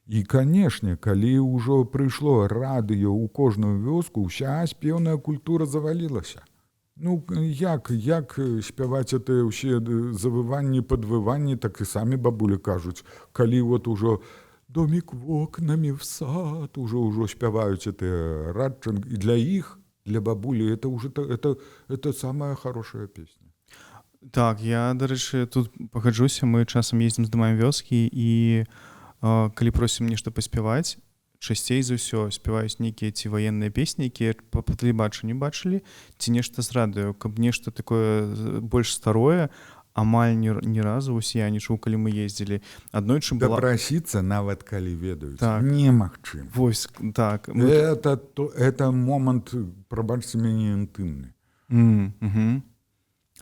І, канешне, калі ўжо прыйшло радыё ў кожную вёску, ўся спеўная культура завалілася. Ну, як спяваць это ўсе завыванні, падвыванні, так і самі бабулі кажуць. Калі вот ужо домик вокнамі в сад, ужо спяваюць это радчынг. І для іх, для бабулі, это самая хорошая песня. Так, я, дарэчы, тут пагаджуся, мы часам ездзім, здымаем вёскі, і калі просім нешта паспяваць, часцей за ўсё спяваюць нейкія ці ваенныя песні, якія па тэлебачанні бачылі, ці нешта з радыё, каб нешта такое больш старое, амаль ні разу ўсе я не чуў, калі мы ездзілі. Аднойчы была... Дапрасіцца, нават калі ведаюць, немагчым. Вось, так. Это момант, прабачце мяне, інтымны.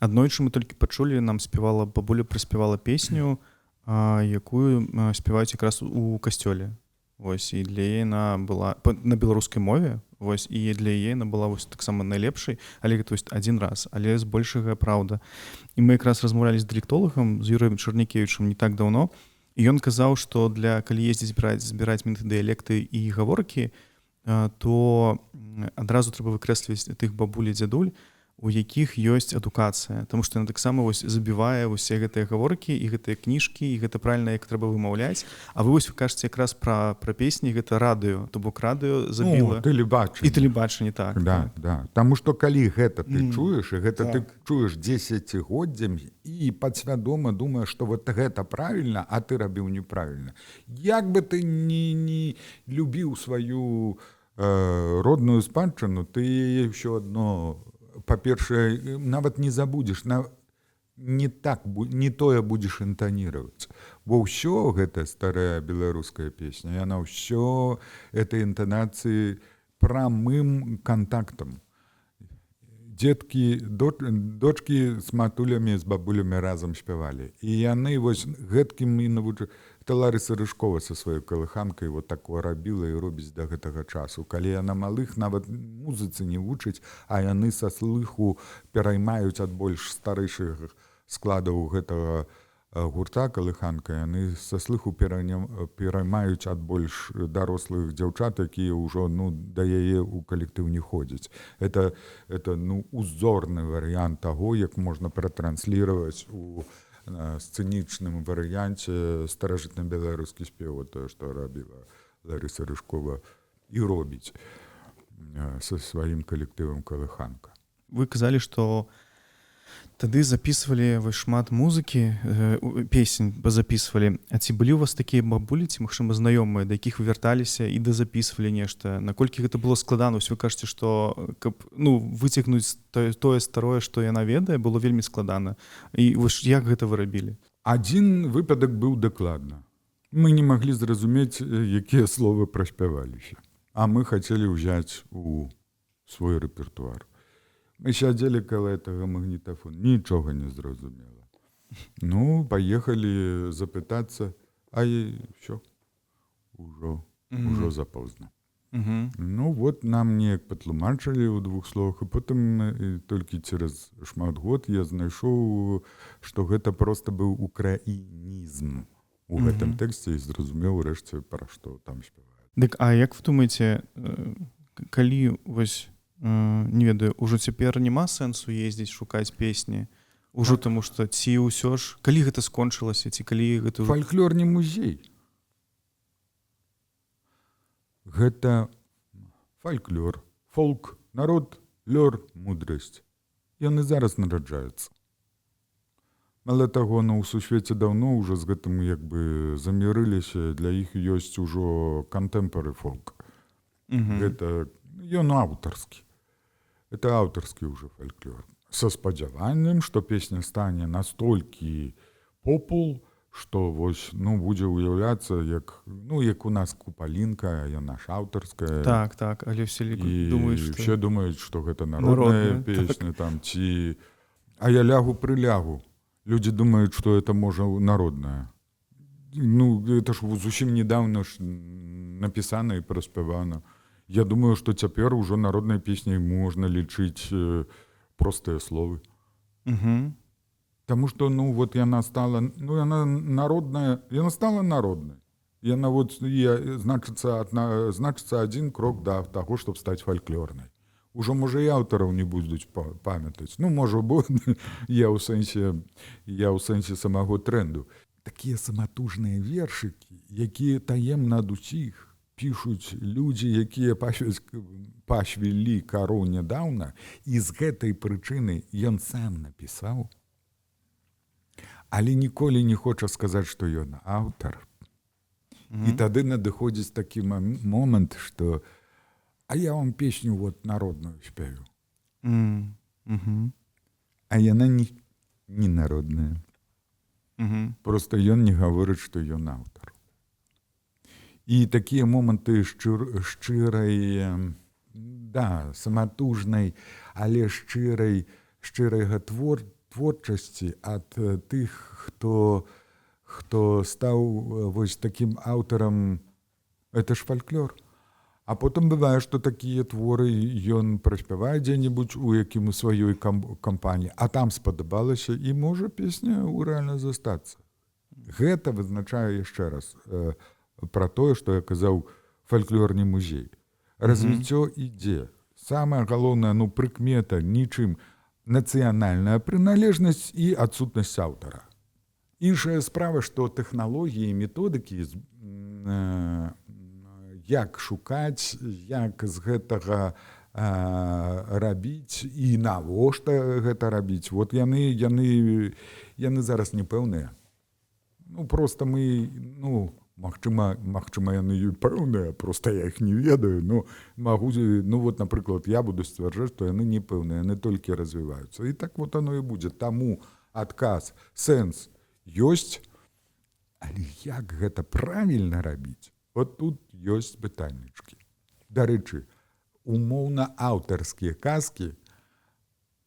Аднойчы мы толькі пачулі, нам спявала, бабуля праспявала песню, якую спяваюць якраз у касцёле. Вось, і для яе яна была на беларускай мове, вось, і для яе яна была вось таксама найлепшай, але гэта адзін раз, але збольшага праўда. І мы якраз размаўлялі з дыялектолагам, з Юрыем Чарнікевічам не так даўно, і ён казаў, што калі ездзіць збіраць дыялекты і гаворкі, то адразу трэба выкрэсліваць тых бабуль і дзядуль, у якіх ёсць адукацыя, тому што яна таксама вось забівае ўсе гэтыя гаворкі і гэтыя кніжкі, і гэта правільна, як трэба вымаўляць. А вы кажаце якраз пра песні, гэта радыё, то бок радыё забіла. Тэлебачанне. І тэлебачанне, так. Да, да. Таму што калі гэта ты чуеш, і гэта ты чуеш 10годдзямі і падсвядома думаеш, што вот гэта правільна, а ты рабіў неправільна. Як бы ты не любіў сваю родную спадчыну, ты яе ўсё адно, па-першае, нават не забудзеш, не тое будзеш інтаніраваць. Бо ўсё гэта старая беларуская песня, яна ўсё этой інтанацыі прамым кантактам. Дзеткі, дочкі з матулямі, з бабулямі разам спявалі. І яны вось гэткім і навучылі. Гэта Ларыса Рыжкова са сваёй калыханкай вот такое рабіла і робіць да гэтага часу. Калі яна малых нават музыцы не вучыць, а яны са слыху пераймаюць ад больш старэйшых складаў гэтага гурта калыханка, яны са слыху пераймаюць ад больш дарослых дзяўчат, якія ўжо да яе ў калектыў не ходзяць. Это узорны варыянт таго, як можна пратрансліраваць у сцэнічным варыянце старажытны беларускі спеў, тое, што рабіла Ларыса Рыжкова і робіць са сваім калектывам калыханка. Вы казалі, што тады записывалі шмат музыкі, песень записывалі. А ці былі ў вас такія бабулі, ці, магчыма, знаёмыя, да якіх вы вярталіся і дазаписывалі нешта? Наколькі гэта было складана? Вы кажаце, што каб выцягнуць тое старое, што яна ведае, было вельмі складана. І як гэта вы рабілі? Адзін выпадак быў дакладна. Мы не маглі зразумець, якія словы праспяваліся. А мы хацелі ўзяць у свой рэпертуар. Мы сядзелі каля гэтага магнітафона, нічога не зразумела. Паехалі запытацца, а і ўсё, ужо запозна. Вот нам неяк патлумачылі ў 2 словах, і потым толькі цераз шмат год я знайшоў, што гэта проста быў украінізм у гэтым тэксце і зразумеў урэшце, пра што там спяваюць. Дык, а як вы думаеце, калі вось не ведаю, ужо цяпер няма сэнсу ездзіць шукаць песні, ужо таму што ці ўсё ж, калі гэта скончылася, ці калі гэта ўжо... Фальклорны музей. Гэта фальклор, фолк, народ, лёр, мудрасць. Яны зараз нараджаюцца. Мало таго, у сусвеце даўно ўжо з гэтым як бы замірыліся, для іх ёсць ужо кантэмпары фолк. Гэта, ён аўтарскі. Это аўтарскі ўжо фальклор. Са спадзяваннем, што песня стане настолькі попул, што вось, будзе ўяўляцца, як у нас Купалінка, яна ж аўтарская. Так, але все думаюць, што... Все думаюць, што гэта народная песня, там, ці... А я прылягу. Людзі думаюць, што это, можа, народная. Это ж зусім недавно ж напісана і праспявана. Я думаю, што цяпер ужо народнай песняй можна лічыць простыя словы. Таму што, яна стала, яна народная, яна стала народнай. Яна значыцца адзін крок да таго, щоб стаць фальклорнай. Ужо, можа, і аўтараў не будуць памятаць. Можа, я ў сэнсе самого тренду. Такія саматужныя вершыкі, якія таемна ад усіх пішуць людзі, якія пашвілі кароў нядаўна, і з гэтай прычыны ён сам напісаў, але ніколі не хоча сказаць, што ён аўтар. І тады надыходзіць такі момант, што а я вам песню народную спявю. А яна не народная. Просто ён не гаворыць, што ён аўтар. І такія моманты шчырай, саматужнай, але шчырай творчасці ад тых, хто стаў вось такім аўтарам, это ж фальклор. А потым бывае, што такія творы ён праспявае дзе-небудзь у якім сваёй кампаніі, а там спадабалася, і можа песня рэальна застацца. Гэта вызначае яшчэ раз пра тое, што я казаў, фальклорны музей. Развіццё ідзе. Самае галоўнае, прыкмета нічым нацыянальная прыналежнасць і адсутнасць аўтара. Іншая справа, што тэхналогіі і методыкі, як шукаць, як з гэтага рабіць і навошта гэта рабіць, вот яны зараз непэўныя. Просто мы, магчыма, яны і пэўныя, просто я іх не ведаю, вот, напрыклад, я буду сцвярджаць, што яны не пэўныя, яны толькі развіваюцца. І так вот оно і будзе. Таму адказ, сэнс ёсць, але як гэта правільна рабіць? Вот тут ёсць пытаннічкі. Дарэчы, умоўна аўтарскія казкі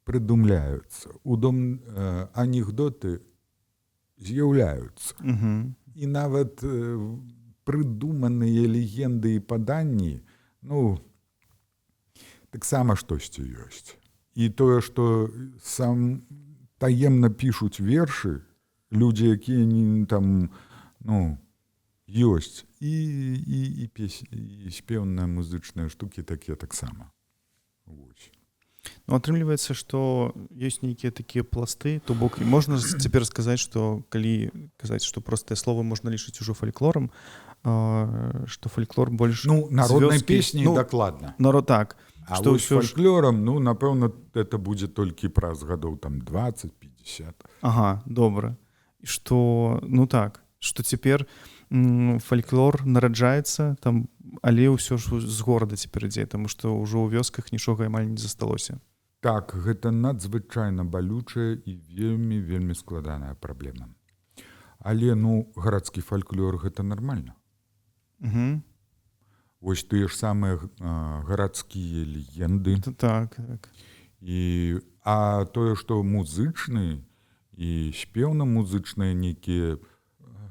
прыдумляюцца, анекдоты з'яўляюцца. І нават прыдуманыя легенды і паданні, таксама штосьці ёсць. І тое, што сам таемна пішуць вершы, людзі, якія там, ёсць, і спеўныя музычныя штукі такія таксама. Атрымліваецца, што ёсць нейкія такія пласты, то бок можна цяпер сказаць, што калі казаць, што простыя словы можна лічыць ужо фальклорам, што фальклор больш народнай песні дакладна. Так. А вось фальклорам, напэўна, это будзе толькі праз гадоў там 20-50. Ага, добра. І што, так, што цяпер фальклор нараджаецца там, але ўсё ж з горада цяпер ідзе, таму што ўжо ў вёсках нічога амаль не засталося. Так, гэта надзвычайна балючая і вельмі складаная праблема. Але гарадскі фальклор гэта нармальна. Вось тыя ж самыя гарадскія легенды. Так. А тое, што музычны і спеўна-музычныя нейкія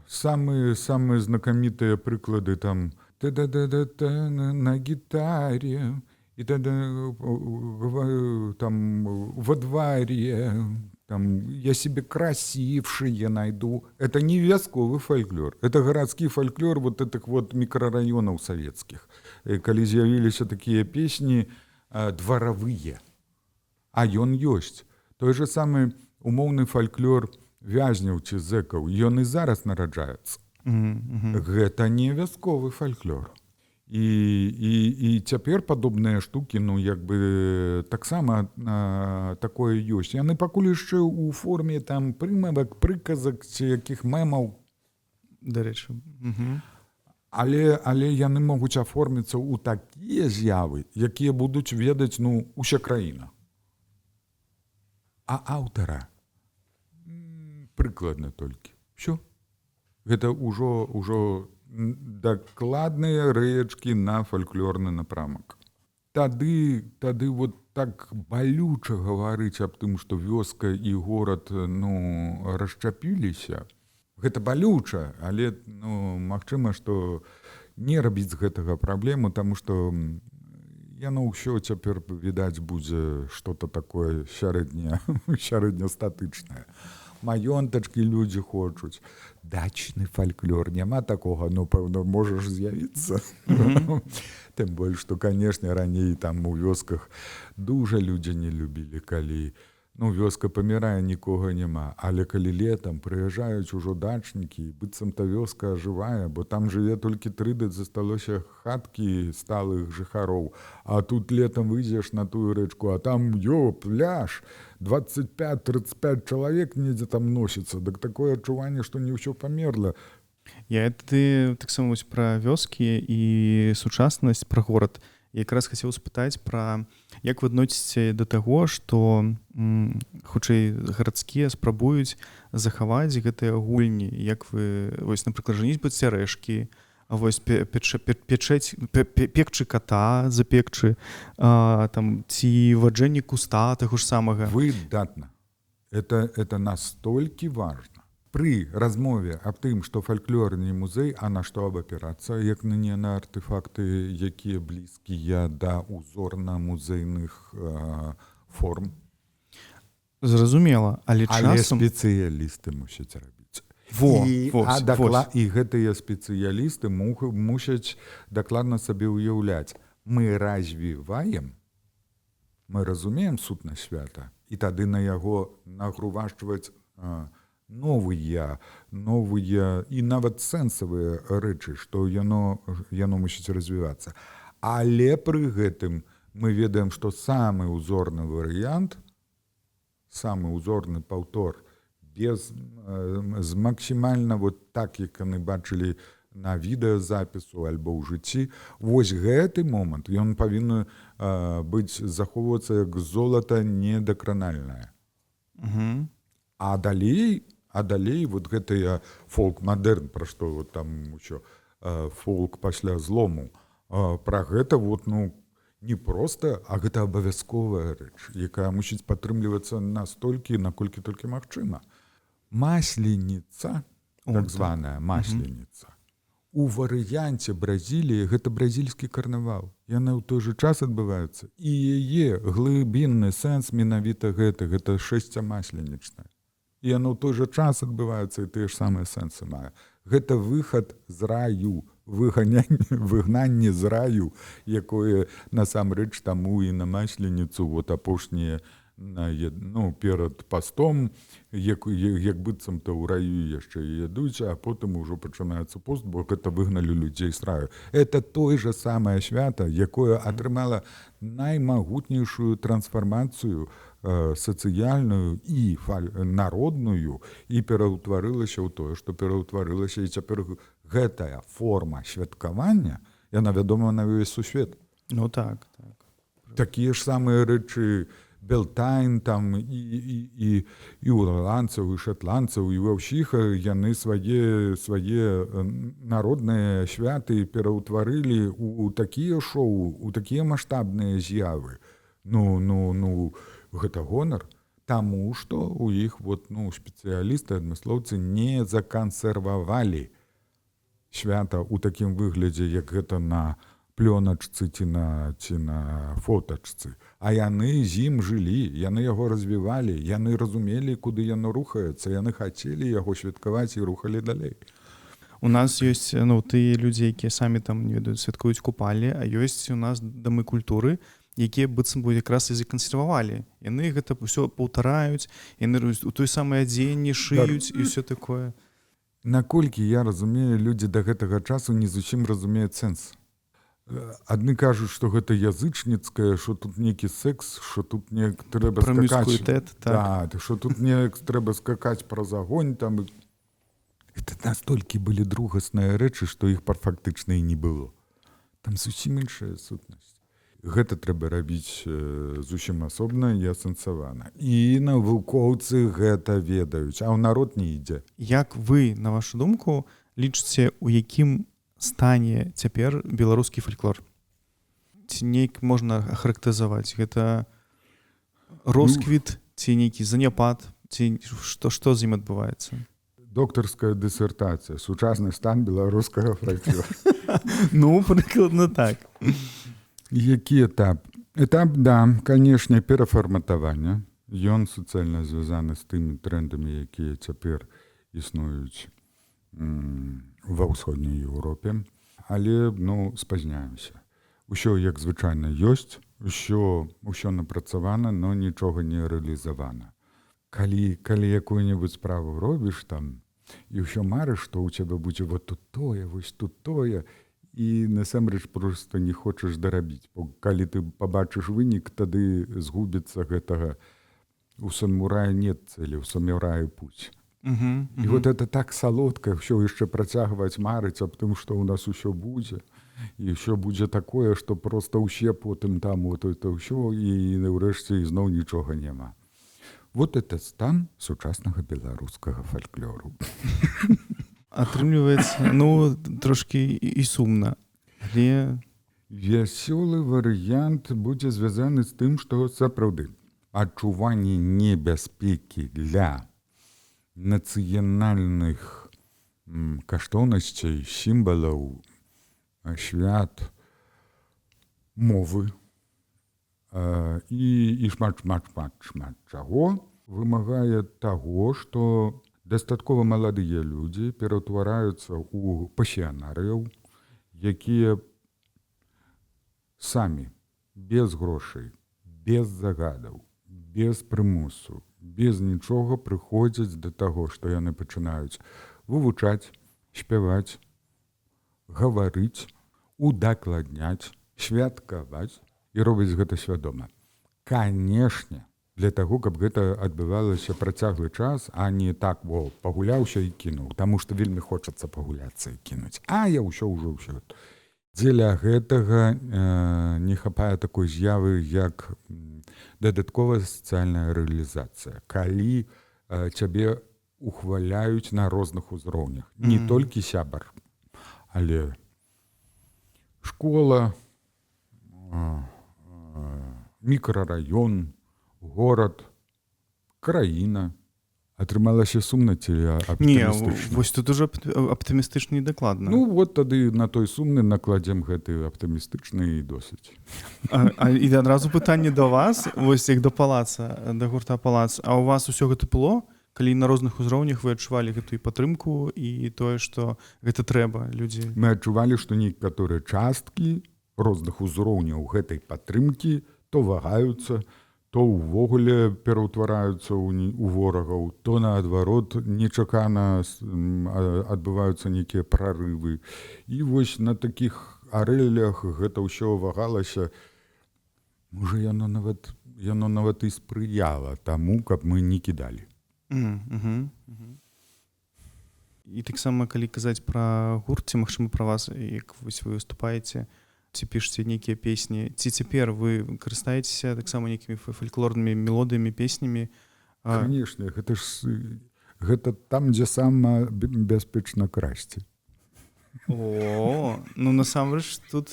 самые знакамітыя прыклады там на гітаре і там во дворе, там я себе красившие найду. Это не вясковы фольклор, это гарадскі фольклор вот этих вот мікрараёнаў савецкіх. Калі з'явіліся такія песні дваравыя, а ён ёсць. Той же самы умоўны фольклор вязняў ці зэкаў, ён і зараз нараджаецца. Гэта не вясковы фальклор. І цяпер падобныя штукі, таксама такое ёсць. Яны пакуль яшчэ ў форме там прымавак, прыказак ці якіх мемаў. Дарэчы. Але яны могуць аформіцца ў такія з'явы, якія будуць ведаць, уся краіна. А аўтара прыкладна толькі. Всё. Гэта ўжо дакладныя рэечкі на фальклорны напрамак. Тады вот так балюча гаварыць аб тым, што вёска і горад расчапіліся. Гэта балюча, але магчыма, што не рабіць з гэтага праблему, таму што яно ўсё цяпер, відаць, будзе што-то такое сярэднестатычнае. Маёнтачкі людзі хочуць. Дачны фальклор, няма такога, пэўна, можаш з'явіцца. Тым больш, што, канешне, раней там у вёсках дужа людзі не любілі, калі вёска памірае, нікога няма. Але калі летам прыязджаюць ужо дачнікі, быццам-то вёска ажывае, бо там жыве толькі 3 засталося хаткі сталых жыхароў. А тут летам выйдзеш на тую рэчку, а там, пляж, 25-35 чалавек недзе там носіцца. Дык такое адчуванне, што не ўсё памерла. Я таксама пра вёскі і сучаснасць, пра горад. Я якраз хацеў спытаць пра, як вы адносіце да таго, што хутчэй гарадскія спрабуюць захаваць гэтыя гульні, як вы, напрыклад, жаніцьба цярэшкі, пекчы кота, запекчы, ці ваджэнне куста таго ж самага. Выдатна. Это настолькі важна. Пры размове аб тым, што фальклор не музей, а на што абапірацца, як не на артефакты, якія блізкія да узорна-музейных форм. Зразумела, але часам... спецыялісты мусяць рабіць. І гэтыя спецыялісты мусяць дакладна сабе ўяўляць. Мы развіваем, мы разумеем сутнасць свята, і тады на яго нагрувашчваць новыя і нават сэнсавыя рэчы, што яно мусіць развівацца. Але пры гэтым мы ведаем, што самы ўзорны варыянт, самы ўзорны паўтор, з максімальна вот так, як яны бачылі на відэазапісу альбо ў жыцці, вось гэты момант, ён павінен захоўвацца як золата недакранальнае. А далей вот гэтыя фолк-мадэрн, пра што вот там усё фолк пасля злому, пра гэта вот, не проста, а гэта абавязковая рэч, якая мусіць падтрымлівацца настолькі, наколькі толькі магчыма. Масленіца, так званая масленіца, у варыянце Бразіліі гэта бразільскі карнавал. Яна ў той жа час адбываецца. І яе глыбінны сэнс менавіта гэта шэсця масленічнае. І яно ў той жа час адбываецца і тыя ж самыя сэнсы мае. Гэта выхад з раю, выгнанне з раю, якое насамрэч таму і на масленіцу вот апошнія перад пастом, як быццам то ў раю яшчэ ядуць, а потым ужо пачынаецца пост, бо гэта выгналі людзей з раю. Это той же самае свята, якое атрымала наймагутнейшую трансфармацыю сацыяльную і народную і пераўтварылася ў тое, што пераўтварылася, і цяпер гэтая форма святкавання, яна вядома на ўвесь сусвет. Так. Такія ж самыя рэчы Белтайн там і ў ірландцаў, і шатландцаў, і ва ўсіх яны свае народныя святы пераўтварылі ў такія шоу, у такія маштабныя з'явы. Гэта гонар, таму што у іх спецыялісты, адмыслоўцы не закансервавалі свята ў такім выглядзе, як гэта на плёначцы ці на фотачцы. А яны з ім жылі, яны яго развівалі, яны разумелі, куды яно рухаецца, яны хацелі яго святкаваць і рухалі далей. У нас ёсць тыя людзі, якія самі там, не ведаю, святкуюць купалі, а ёсць у нас дамы культуры, якія быццам бы якраз і закансервавалі. Яны гэта ўсё паўтараюць, яны у той самай адзенні шыюць і ўсё такое. Наколькі я разумею, людзі да гэтага часу не зусім разумеюць сэнс. Адны кажуць, што гэта язычніцкае, што тут нейкі секс, што тут неяк трэба скакаць. Што тут неяк трэба скакаць праз агонь. Это настолькі былі другасныя рэчы, што іх фактычна і не было. Там зусім іншая сутнасць. Гэта трэба рабіць зусім асобна і асэнсавана. І навукоўцы гэта ведаюць, а ў народ не ідзе. Як вы, на вашу думку, лічыце, у якім стане цяпер беларускі фальклор? Ці нейк можна ахарактарызаваць? Гэта росквіт, ці нейкі заняпад, ці што з ім адбываецца? Доктарская дысертацыя, сучасны стан беларускага фальклора. Прыкладна так. Які этап? Этап, да, канешне, перафарматавання. Ён суцэльна звязаны з тымі трэндамі, якія цяпер існуюць ва ўсходняй Еўропе. Але, спазняемся. Усё, як звычайна, ёсць, усё напрацавана, но нічога не рэалізавана. Калі якую-небудзь справу робіш там, і ўсё марыш, што ў цябе будзе вот тут тое, вось тут тое, і насамрэч проста не хочаш дарабіць. Бо калі ты пабачыш вынік, тады згубіцца гэтага «у самурая нет цэлі, у самурая путь». І вот это так салодка, ўсё яшчэ працягваць марыць аб тым, што ў нас усё будзе. І ўсё будзе такое, што проста ўсе потым там это ўсё, і ўрэшце ізноў нічога няма. Вот это стан сучаснага беларускага фальклору. Атрымліваецца, трошкі і сумна. Але вясёлы варыянт будзе звязаны з тым, што сапраўды адчуванне небяспекі для нацыянальных каштоўнасцей, сімвалаў, свят, мовы і шмат чаго вымагае таго, што дастаткова маладыя людзі пераўтвараюцца ў пасіянарыяў, якія самі без грошай, без загадаў, без прымусу, без нічога прыходзяць да таго, што яны пачынаюць вывучаць, спяваць, гаварыць, удакладняць, святкаваць і робіць гэта свядома. Канешне, для таго, каб гэта адбывалася працяглы час, а не так, пагуляўся і кінуў, таму што вельмі хочацца пагуляцца і кінуць. А я ўсё. Дзеля гэтага не хапае такой з'явы, як дадатковая сацыяльная рэалізацыя. Калі цябе ухваляюць на розных узроўнях. Не толькі сябар, але школа, мікрараён, горад, краіна. Атрымалася сумна ці аптымістычна? Не, вось тут уже аптымістычна і дакладна. Ну, тады на той сумны накладзем гэты аптымістычны і досыць. І адразу пытанне да вас, вось як да палаца, да гурта «Палац». А ў вас усё гэта было? Калі на розных узроўнях вы адчувалі гэтую падтрымку і тое, што гэта трэба, людзі? Мы адчувалі, што некаторыя часткі розных узроўняў гэтай падтрымкі то вагаюцца, то ўвогуле пераўтвараюцца ў ворагаў, то наадварот нечакана адбываюцца нейкія прарывы. І вось на такіх арэлях гэта ўсё вагалася. Можа, яно нават і спрыяла таму, каб мы не кідалі. І таксама, калі казаць пра гурт, ці, магчыма, пра вас, як вось вы выступаеце, ці пішце нейкія песні, ці цяпер вы карыстаецеся таксама нейкімі фальклорнымі мелодыямі, песнямі? Канешне, гэта там, дзе сама бяспечна красці. О, ну насамрэч тут...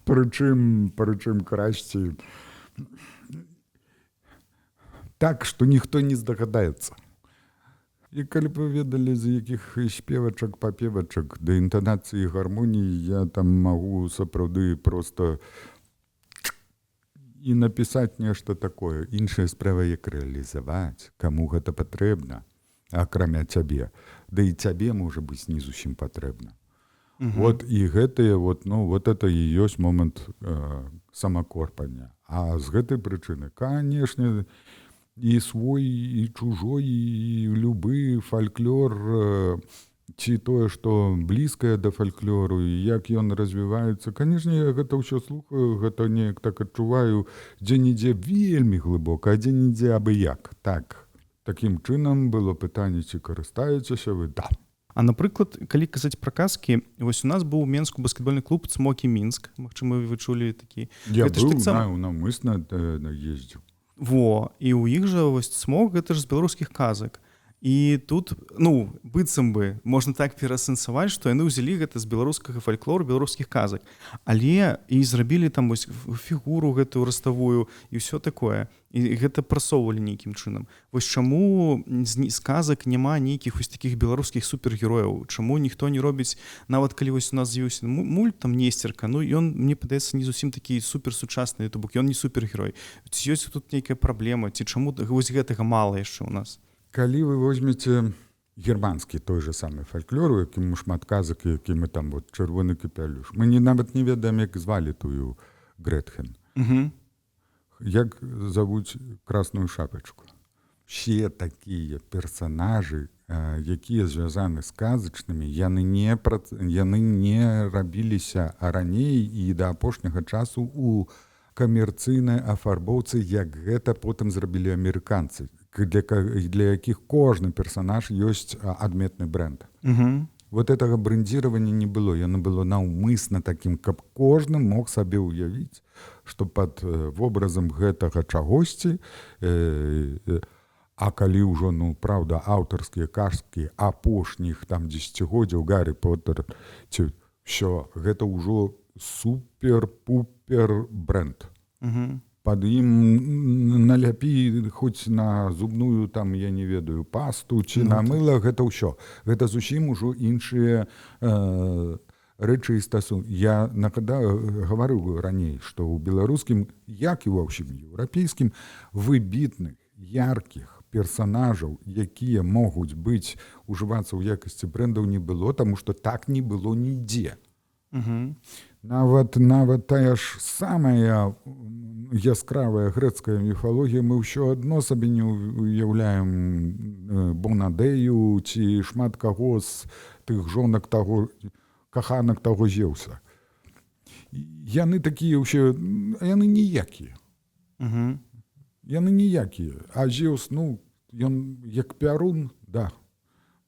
Прычым красці так, што ніхто не здагадаецца. І калі б вы ведалі, з якіх спевачак, папевачак, да інтанацыі гармоніі, я там магу сапраўды проста і напісаць нешта такое. Іншая справа, як рэалізаваць, каму гэта патрэбна, акрамя цябе. Да і цябе, можа быць, не зусім патрэбна. І гэтыя, это і ёсць момант самакорпання. А з гэтай прычыны, канешне, і свой, і чужой, і любы фальклор, ці тое, што блізкае да фальклору, і як ён развіваецца. Канешне, я гэта ўсё слухаю, гэта неяк так адчуваю, дзе-нідзе вельмі глыбока, а дзе-нідзе абы як. Так, такім чынам было пытанне, ці карыстаецеся вы? Да. А, напрыклад, калі казаць пра казкі, вось у нас быў у Менску баскетбольны клуб «Цмокі Мінск». Магчыма, вы чулі такі. Я быў, наўмысна ездзіў. І ў іх жа вось «Цмок» гэта ж з беларускіх казак. І тут, быццам бы, можна так перасэнсаваць, што яны ўзялі гэта з беларускага фальклору, беларускіх казак. Але і зрабілі там вось фігуру гэтую раставую і ўсё такое. І гэта прасоўвалі нейкім чынам. Вось чаму з казак няма нейкіх вось такіх беларускіх супергерояў? Чаму ніхто не робіць, нават калі вось у нас з'явіўся мульт, там Несцерка, ён, мне падаецца, не зусім такі суперсучасны, то бок ён не супергерой. Ці ёсць тут нейкая праблема, ці чаму вось гэтага мала яшчэ ў нас? Калі вы возьмеце германскі той же самы фальклор, у якім шмат казак, які мы там чырвоны капялюш, мы нават не ведаем, як звалі тую Гретхен. Як завуць красную шапачку. Все такія персанажы, якія звязаны з казачнымі, яны не рабіліся раней і да апошняга часу у камерцыйнай афарбоўцы, як гэта потым зрабілі амерыканцы, для якіх кожны персанаж ёсць адметны брэнд. Вот гэтага брэндзіравання не было. Яно было наўмысна такім, каб кожны мог сабе ўявіць, што пад вобразам гэтага чагосьці, а калі ўжо, праўда, аўтарскія казкі апошніх там дзесяцігоддзяў, Гаррі Поттер, ці ўсё, гэта ўжо супер-пупер брэнд. Пад ім наляпі хоць на зубную, там, я не ведаю, пасту ці на мыла, гэта ўсё. Гэта зусім ужо іншыя рэчы і стасункі. Я гаварыў раней, што ў беларускім, як і ва ўсім еўрапейскім, выбітных, яркіх персанажаў, якія могуць быць, ужывацца ў якасці брэндаў, не было, таму што так не было нідзе. Нават тая ж самая яскравая грэцкая міфалогія, мы ўсё адно сабе не уяўляем Бонадею ці шмат каго з тых жонак таго, каханак таго Зеўса. Яны такія ўсе, яны ніякія. Яны ніякія. А Зеўс, ну, ён як пярун, да.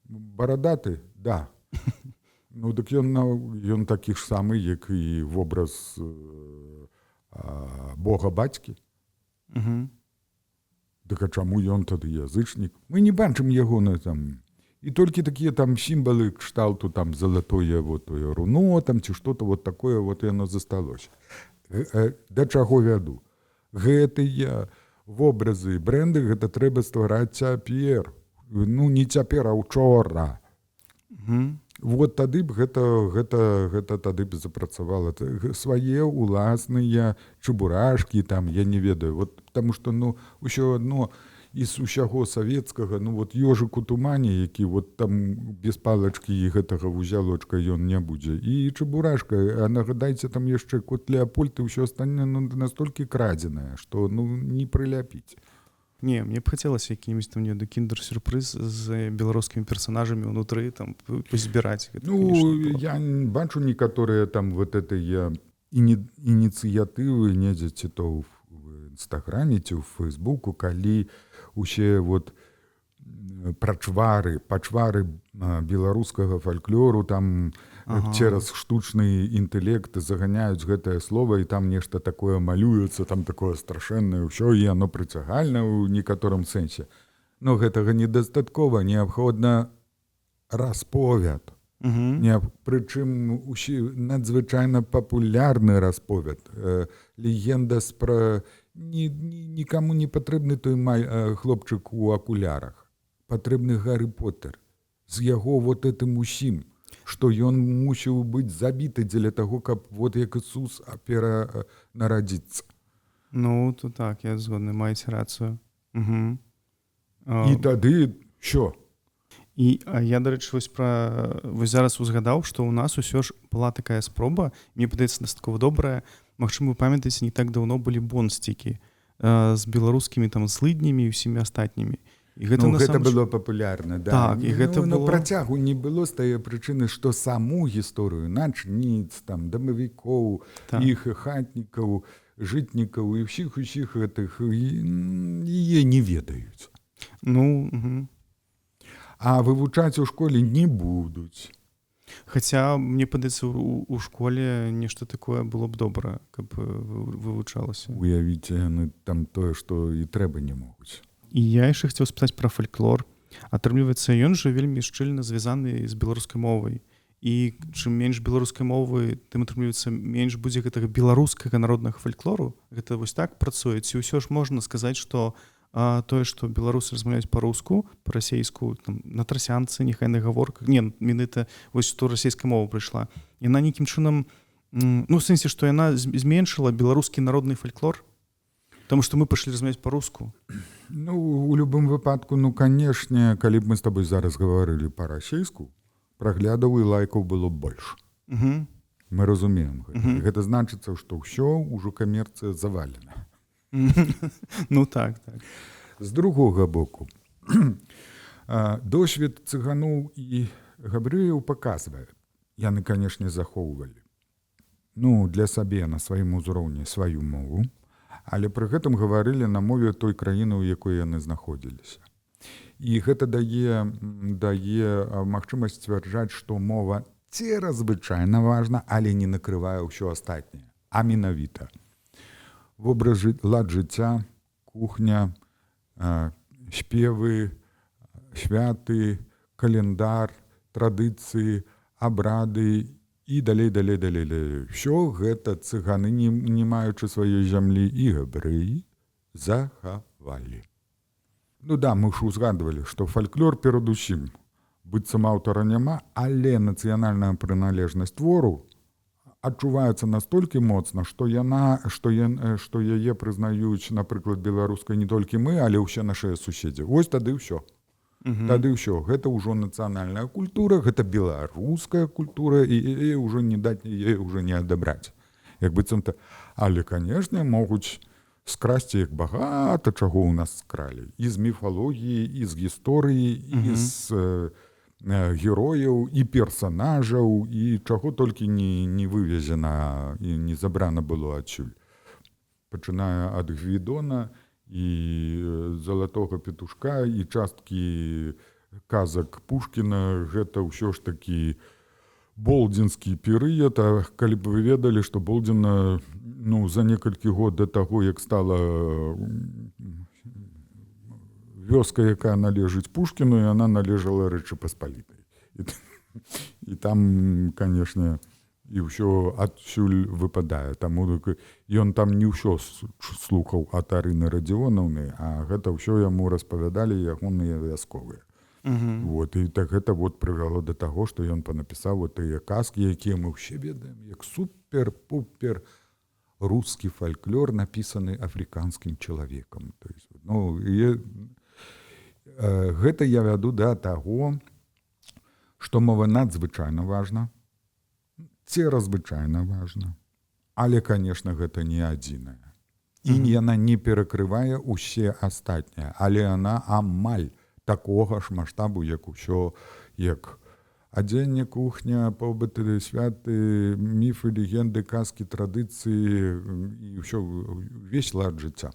Барадаты, да. Ну, так ён такі ж самы, як і вобраз Бога бацькі. Так а чаму ён тады язычнік? Мы не бачым ягоны там. І толькі такія там сімвалы кшталту там залатое вот руно там ці што-то вот такое вот яно засталося. Да чаго вяду? Гэтыя вобразы і брэнды гэта трэба ствараць цяпер. Ну не цяпер, а учора. Вот тады б гэта тады б запрацавала свае уласныя чебурашкі там, я не ведаю, вот потому что ну ўсё адно з усяго савецкага, ну вот ёжык у тумане, які вот там без палачкі і гэтага вузялочка ён не будзе, і чебурашка, а нагадайце там яшчэ кот Леапольд і ўсё астатняе ну, настолькі крадзенае, што ну не прыляпіць. Не, мне б хацелася які-нибудь там не кіндер-сюрпрыз з беларускімі персонажамі ўнутры там пазбіраць. Ну, я бачу некаторыя там вот этыя ініцыятывы недзе ці то в Інстаграме ці ў Фэйсбуку, калі усе вот пачвары беларускага фальклору там цераз штучны інтэлект заганяюць гэтае слово і там нешта такое малюецца, там такое страшэннае ўсё і оно прыцягальна ў некаторым сэнсе. Но гэтага недастаткова, неабходна расповяд. Прычым надзвычайна папулярны расповяд. Легенда пра нікому не патрэбны той хлопчык у акулярах. Патрэбны Гарры Поттер. З яго вот этым усім, што ён мусіў быць забіты дзеля таго, каб вот як Ісус перанарадзіцца. Ну, то так, я згодны, маеце рацыю. І тады що? І я, дарэчы, вось зараз узгадаў, што ў нас усё ж была такая спроба, мне падаецца дастаткова добрая. Магчыма, вы памятаеце, не так даўно былі бонсцікі з беларускімі там злыднямі і ўсімі астатнімі. І гэта, ну, гэта было папулярна, да. Так, і гэта было... было... працягу не было з тае прычыны, што саму гісторыю начніц, там, дамавікоў, так. Іх хатнікаў, жытнікаў і ўсіх гэтых яе не ведаюць. Ну, а вывучаць у школе не будуць. Хаця, мне падаецца, у школе нешта такое было б добра, каб вывучалася. Уявіце, яны там тое, што і трэба не могуць. І я яшчэ хацеў спытаць пра фальклор. Атрымліваецца, ён жа вельмі шчыльна звязаны з беларускай мовай. І чым менш беларускай мовы, тым атрымліваецца, менш будзе гэтага беларускага народнага фальклору. Гэта вось так працуе. Ці ўсё ж можна сказаць, што тое, што беларусы размаўляюць па-руску, па-расейску, на трасянцы, няхай на гаворках. Не, менавіта вось што расейская мова прыйшла. Яна нейкім чынам, ну, в сэнсе, што яна зменшыла беларускі народны фальклор, таму што мы пашлі размаўляць па-руску. Ну, у любым выпадку, ну, канешне, калі б мы з табой зараз гаварылі па-расейску, праглядаў і лайкаў было больш. Мы разумеем гэта. Гэта значыцца, што ўсё ўжо камерцыя завалена. Ну так, так. З другога боку, досвед цыганоў і габрэяў паказвае. Яны, канешне, захоўвалі. Ну, для сабе на сваім узроўні сваю мову, але пры гэтым гаварылі на мове той краіны, у якой яны знаходзіліся. І гэта дае магчымасць сцвярджаць, што мова церазвычайна важна, але не накрывае ўсё астатняе, а менавіта. Вобраз лад жыцця, кухня, спевы, святы, календар, традыцыі, абрады і далей. Всё гэта цыганы, не маючы сваёй зямлі, і габрэі захавалі. Ну да, мы ж узгадвалі, што фальклор перадусім. Быццам аўтара няма, але нацыянальная прыналежнасць твору адчуваецца настолькі моцна, што яе прызнаюць, напрыклад, беларускай не толькі мы, але ўсе нашыя суседзі. Вось тады ўсё. Тады ўсё. Гэта ўжо нацыянальная культура, гэта беларуская культура, і ўжо не даць яе ўжо не адабраць. Як быццам-то. Але, канешне, могуць скрасці як багата чаго ў нас скралі. І з міфалогіі, і з гісторыі, і з герояў, і персанажаў, і чаго толькі не вывезена і не забрана было адсюль. Пачынае ад Гвідона і залатога петушка, і часткі казак Пушкіна, гэта ўсё ж такі болдзінскі перыяд. А калі б вы ведалі, што Болдзіна за некалькі год да таго, як стала вёска, якая належыць Пушкіну, і яна належала Рэчы Паспалітай. І там, канешне, і ўсё адсюль выпадае. Таму ён там не ўсё слухаў ад Арыны Радзіонаўны, а гэта ўсё яму распавядалі ягоныя вясковыя. Вот, і так гэта прывяло да таго, што ён панапісаў тыя казкі, якія мы ўсе ведаем, як супер-пупер рускі фальклор, напісаны афрыканскім чалавекам. Гэта я вяду да таго, што мова надзвычайна важна, церазвычайна важна, але, канешне, гэта не адзіная. І яна не перакрывае усе астатнія, але яна амаль такога ж маштабу, як усё, як адзенне, кухня, побыты, святы, міфы, легенды, казкі, традыцыі і ўсё, увесь лад жыцця.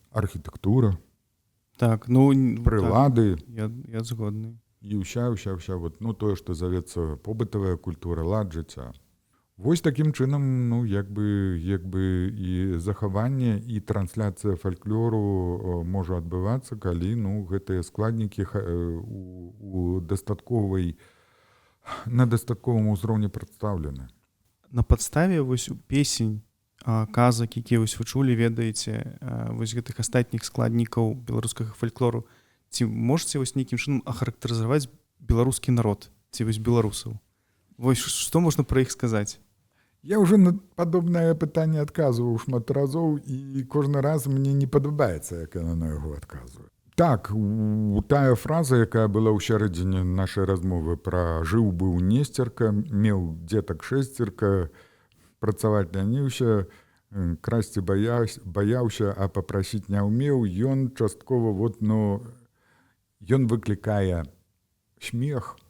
Архітэктура, так, прылады. Так, я згодны. І ўся, тое, што завецца побытавая культура, лад жыцця. Вось такім чынам, як бы і захаванне, і трансляцыя фальклору можа адбывацца, калі гэтыя складнікі на дастатковым узроўні прадстаўлены. На падставе песень, казак, якія вы чулі, ведаеце, гэтых астатніх складнікаў беларускага фальклору, ці можаце нейкім чынам ахарактарызаваць беларускі народ, ці беларусаў? Што можна пра іх сказаць? Я ўжо на падобнае пытанне адказваў шмат разоў, і кожны раз мне не падабаецца, як яна на яго адказвае. Так, тая фраза, якая была ў сярэдзіне нашай размовы пра «жыў быў Несцерка, меў дзетак шэсцерка, працаваць ляніўся, красці баяўся, а папрасіць не ўмеў», ён часткова ён выклікае смех,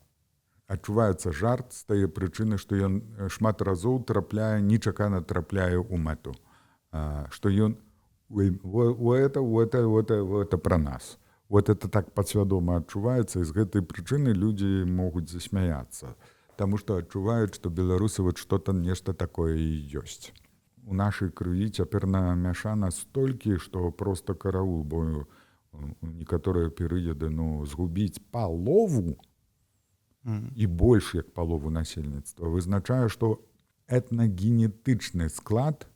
адчуваецца жарт з тае прычыны, што ён шмат разоў нечакана трапляе ў мэту. Што ён это пра нас. Это так падсвядома адчуваецца, і з гэтай прычыны людзі могуць засмяяцца. Таму што адчуваюць, што беларусы што-то нешта такое і ёсць. У нашай крыві цяпер намяшана столькі, што проста караул, бо у некаторыя перыяды згубіць палову і больш як палову насельніцтва вызначае, што этнагенетычны склад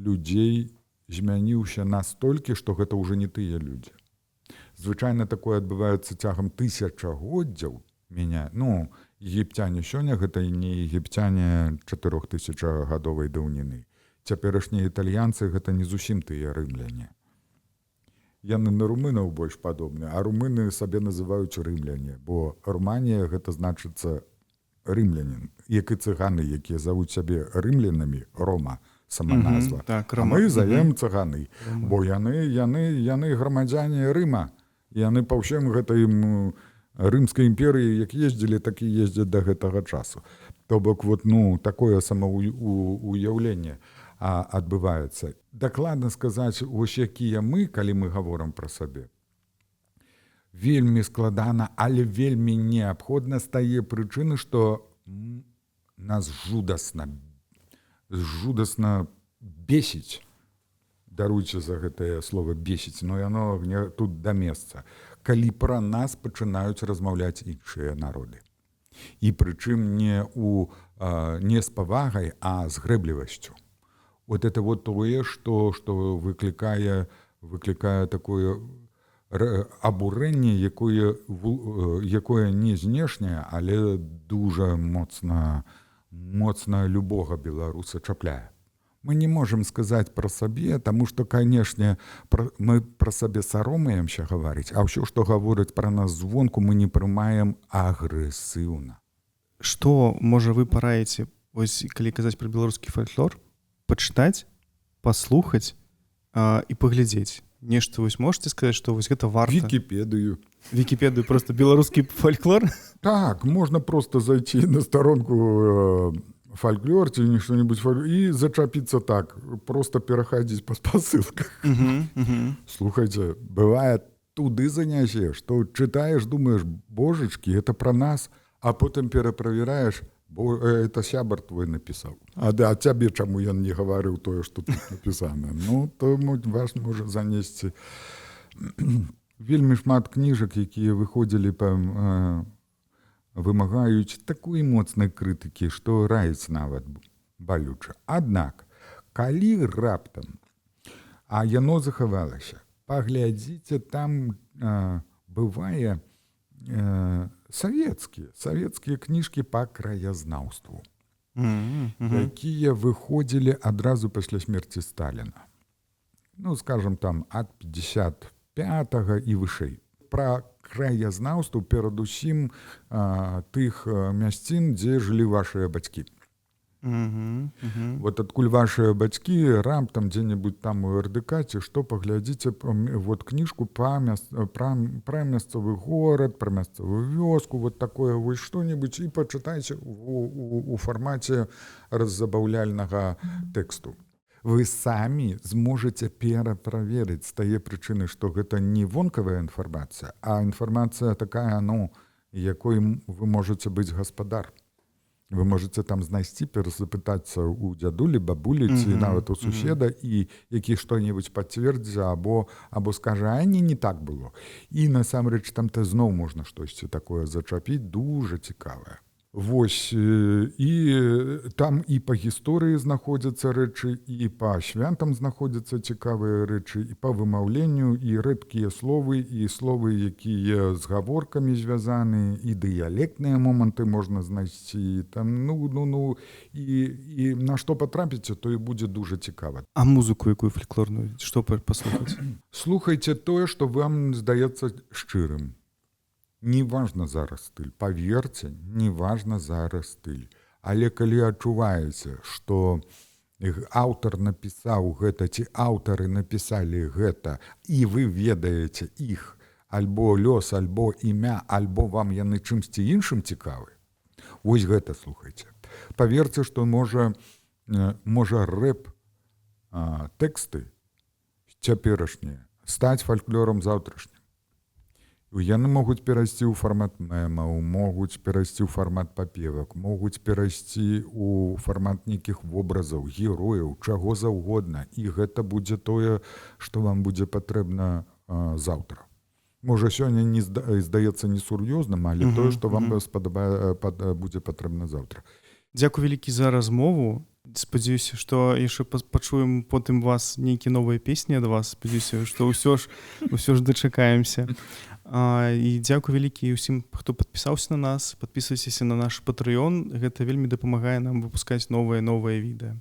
людзей змяніўся настолькі, што гэта ўжо не тыя людзі. Звычайна такое адбываецца цягам тысячагоддзяў. Егіпцяне сёння гэта не егіпцяне 4000-гадовай даўніны. Цяперашнія італьянцы гэта не зусім тыя рымляне. Яны на румынаў больш падобны, а румыны сабе называюць рымляне, бо Руманія гэта значыцца рымлянін, як і цыганы, якія завуць сябе рымлянамі, Рома, сама назва. А мы завем цыганы, бо яны грамадзяне Рыма, яны па ўсім гэтай рымскай імперыі, як ездзілі, так і ездзяць да гэтага часу. То бок такое самаўяўленне адбываецца. Дакладна сказаць, якія мы, калі мы гаворым пра сабе, вельмі складана, але вельмі неабходна з тае прычыны, што нас жудасна бесіць. Даруйце за гэтае слова бесіць, но яно тут да месца. Калі пра нас пачынаюць размаўляць іншыя народы. І прычым не з павагай, а з грэблівасцю. Это тое, што выклікае такое абурэнне, якое не знешняе, але дужа моцна любога беларуса чапляе. Мы не можам сказаць пра сабе, таму што, канешне, мы пра сабе саромеемся гаварыць, а ўсё, што гавораць пра нас звонку, мы не прымаем агрэсіўна. Што, можа, вы параіце, калі казаць пра беларускі фальклор, пачытаць паслухаць і паглядзець нешта. Вось можете сказаць, што вось гэта варта? Вікіпедыю, просто беларускі фальклор? Так, можна просто зайти на сторонку фольклор ці что-нибудь і зачапіцца так, просто пераходзіць па спасылках. Слухайте, бывае туды занясе, што чытаеш, думаеш, божачкі, это пра нас, а потым пераправяраеш, бо это сябар твой напісаў. А цябе чаму ён не гаварыў тое, што тут напісана? Ну, то ваш можа занесці. Вельмі шмат кніжак, якія выходзілі вымагаюць такой моцнай крытыкі, што раіць нават балюча. Аднак, калі раптам, а яно захавалася, паглядзіце, там бывае савецкія кніжкі па краязнаўству, якія выходзілі адразу пасля смерці Сталіна. Ну, скажам, там ад 55-го і вышэй. Пра краязнаўству перадусім тых мясцін, дзе жылі вашыя бацькі. Вот адкуль вашыя бацькі раптам дзе-небудзь там у РДК ці што, паглядзіце вот кніжку пра мясцовы горад, пра мясцовую вёску, вот такое вось што-небудзь і пачытайце у фармаце раззабаўляльнага тэксту. Вы самі зможаце пераправерыць з тае прычыны, што гэта не вонкавая інфармацыя, а інфармацыя такая, ну, якой вы можаце быць гаспадар. Вы можаце там знайсці, перазапытацца ў дзядулі, бабулі ці нават у суседа, і які што-небудзь пацвердзіць або скажа, а не так было. І насамрэч там зноў можна штосьці такое зачапіць, дужа цікавае. Вось, і там і па гісторыі знаходзяцца рэчы, і па святам знаходзяцца цікавыя рэчы, і па вымаўленню, і рэдкія словы, і словы, якія з гаворкамі звязаны, і дыялектныя моманты можна знайсці. Там, і на што патрапіце, то і будзе дужа цікава. А музыку якую фальклорную? Што паслухаць? Слухайце тое, што вам здаецца шчырым. Не важна зараз стыль, паверце, не важна зараз стыль. Але калі адчуваеце, што аўтар напісаў гэта, ці аўтары напісалі гэта, і вы ведаеце іх, альбо лёс, альбо імя, альбо вам яны чымсьці іншым цікавы, вось гэта слухайце. Паверце, што можа рэп тэксты цяперашнія стаць фальклорам заўтрашнім. Яны могуць перайсці ў фармат мемаў, могуць перайсці ў фармат папевак, могуць перайсці ў фармат нейкіх вобразаў, герояў, чаго заўгодна. І гэта будзе тое, што вам будзе патрэбна заўтра. Можа, сёння не здаецца несур'ёзным, але тое, што вам будзе патрэбна заўтра. Дзякуй вялікі за размову. Спадзяюся, што яшчэ пачуем потым вас нейкія новыя песні ад вас. Спадзяюся, што ўсё ж дачакаемся. І дзякуй вялікі ўсім, хто падпісаўся на нас. Падпісвайцеся на наш Patreon. Гэта вельмі дапамагае нам выпускаць новыя відэа.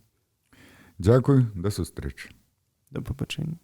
Дзякуй, да сустрэчы. Да пабачэння.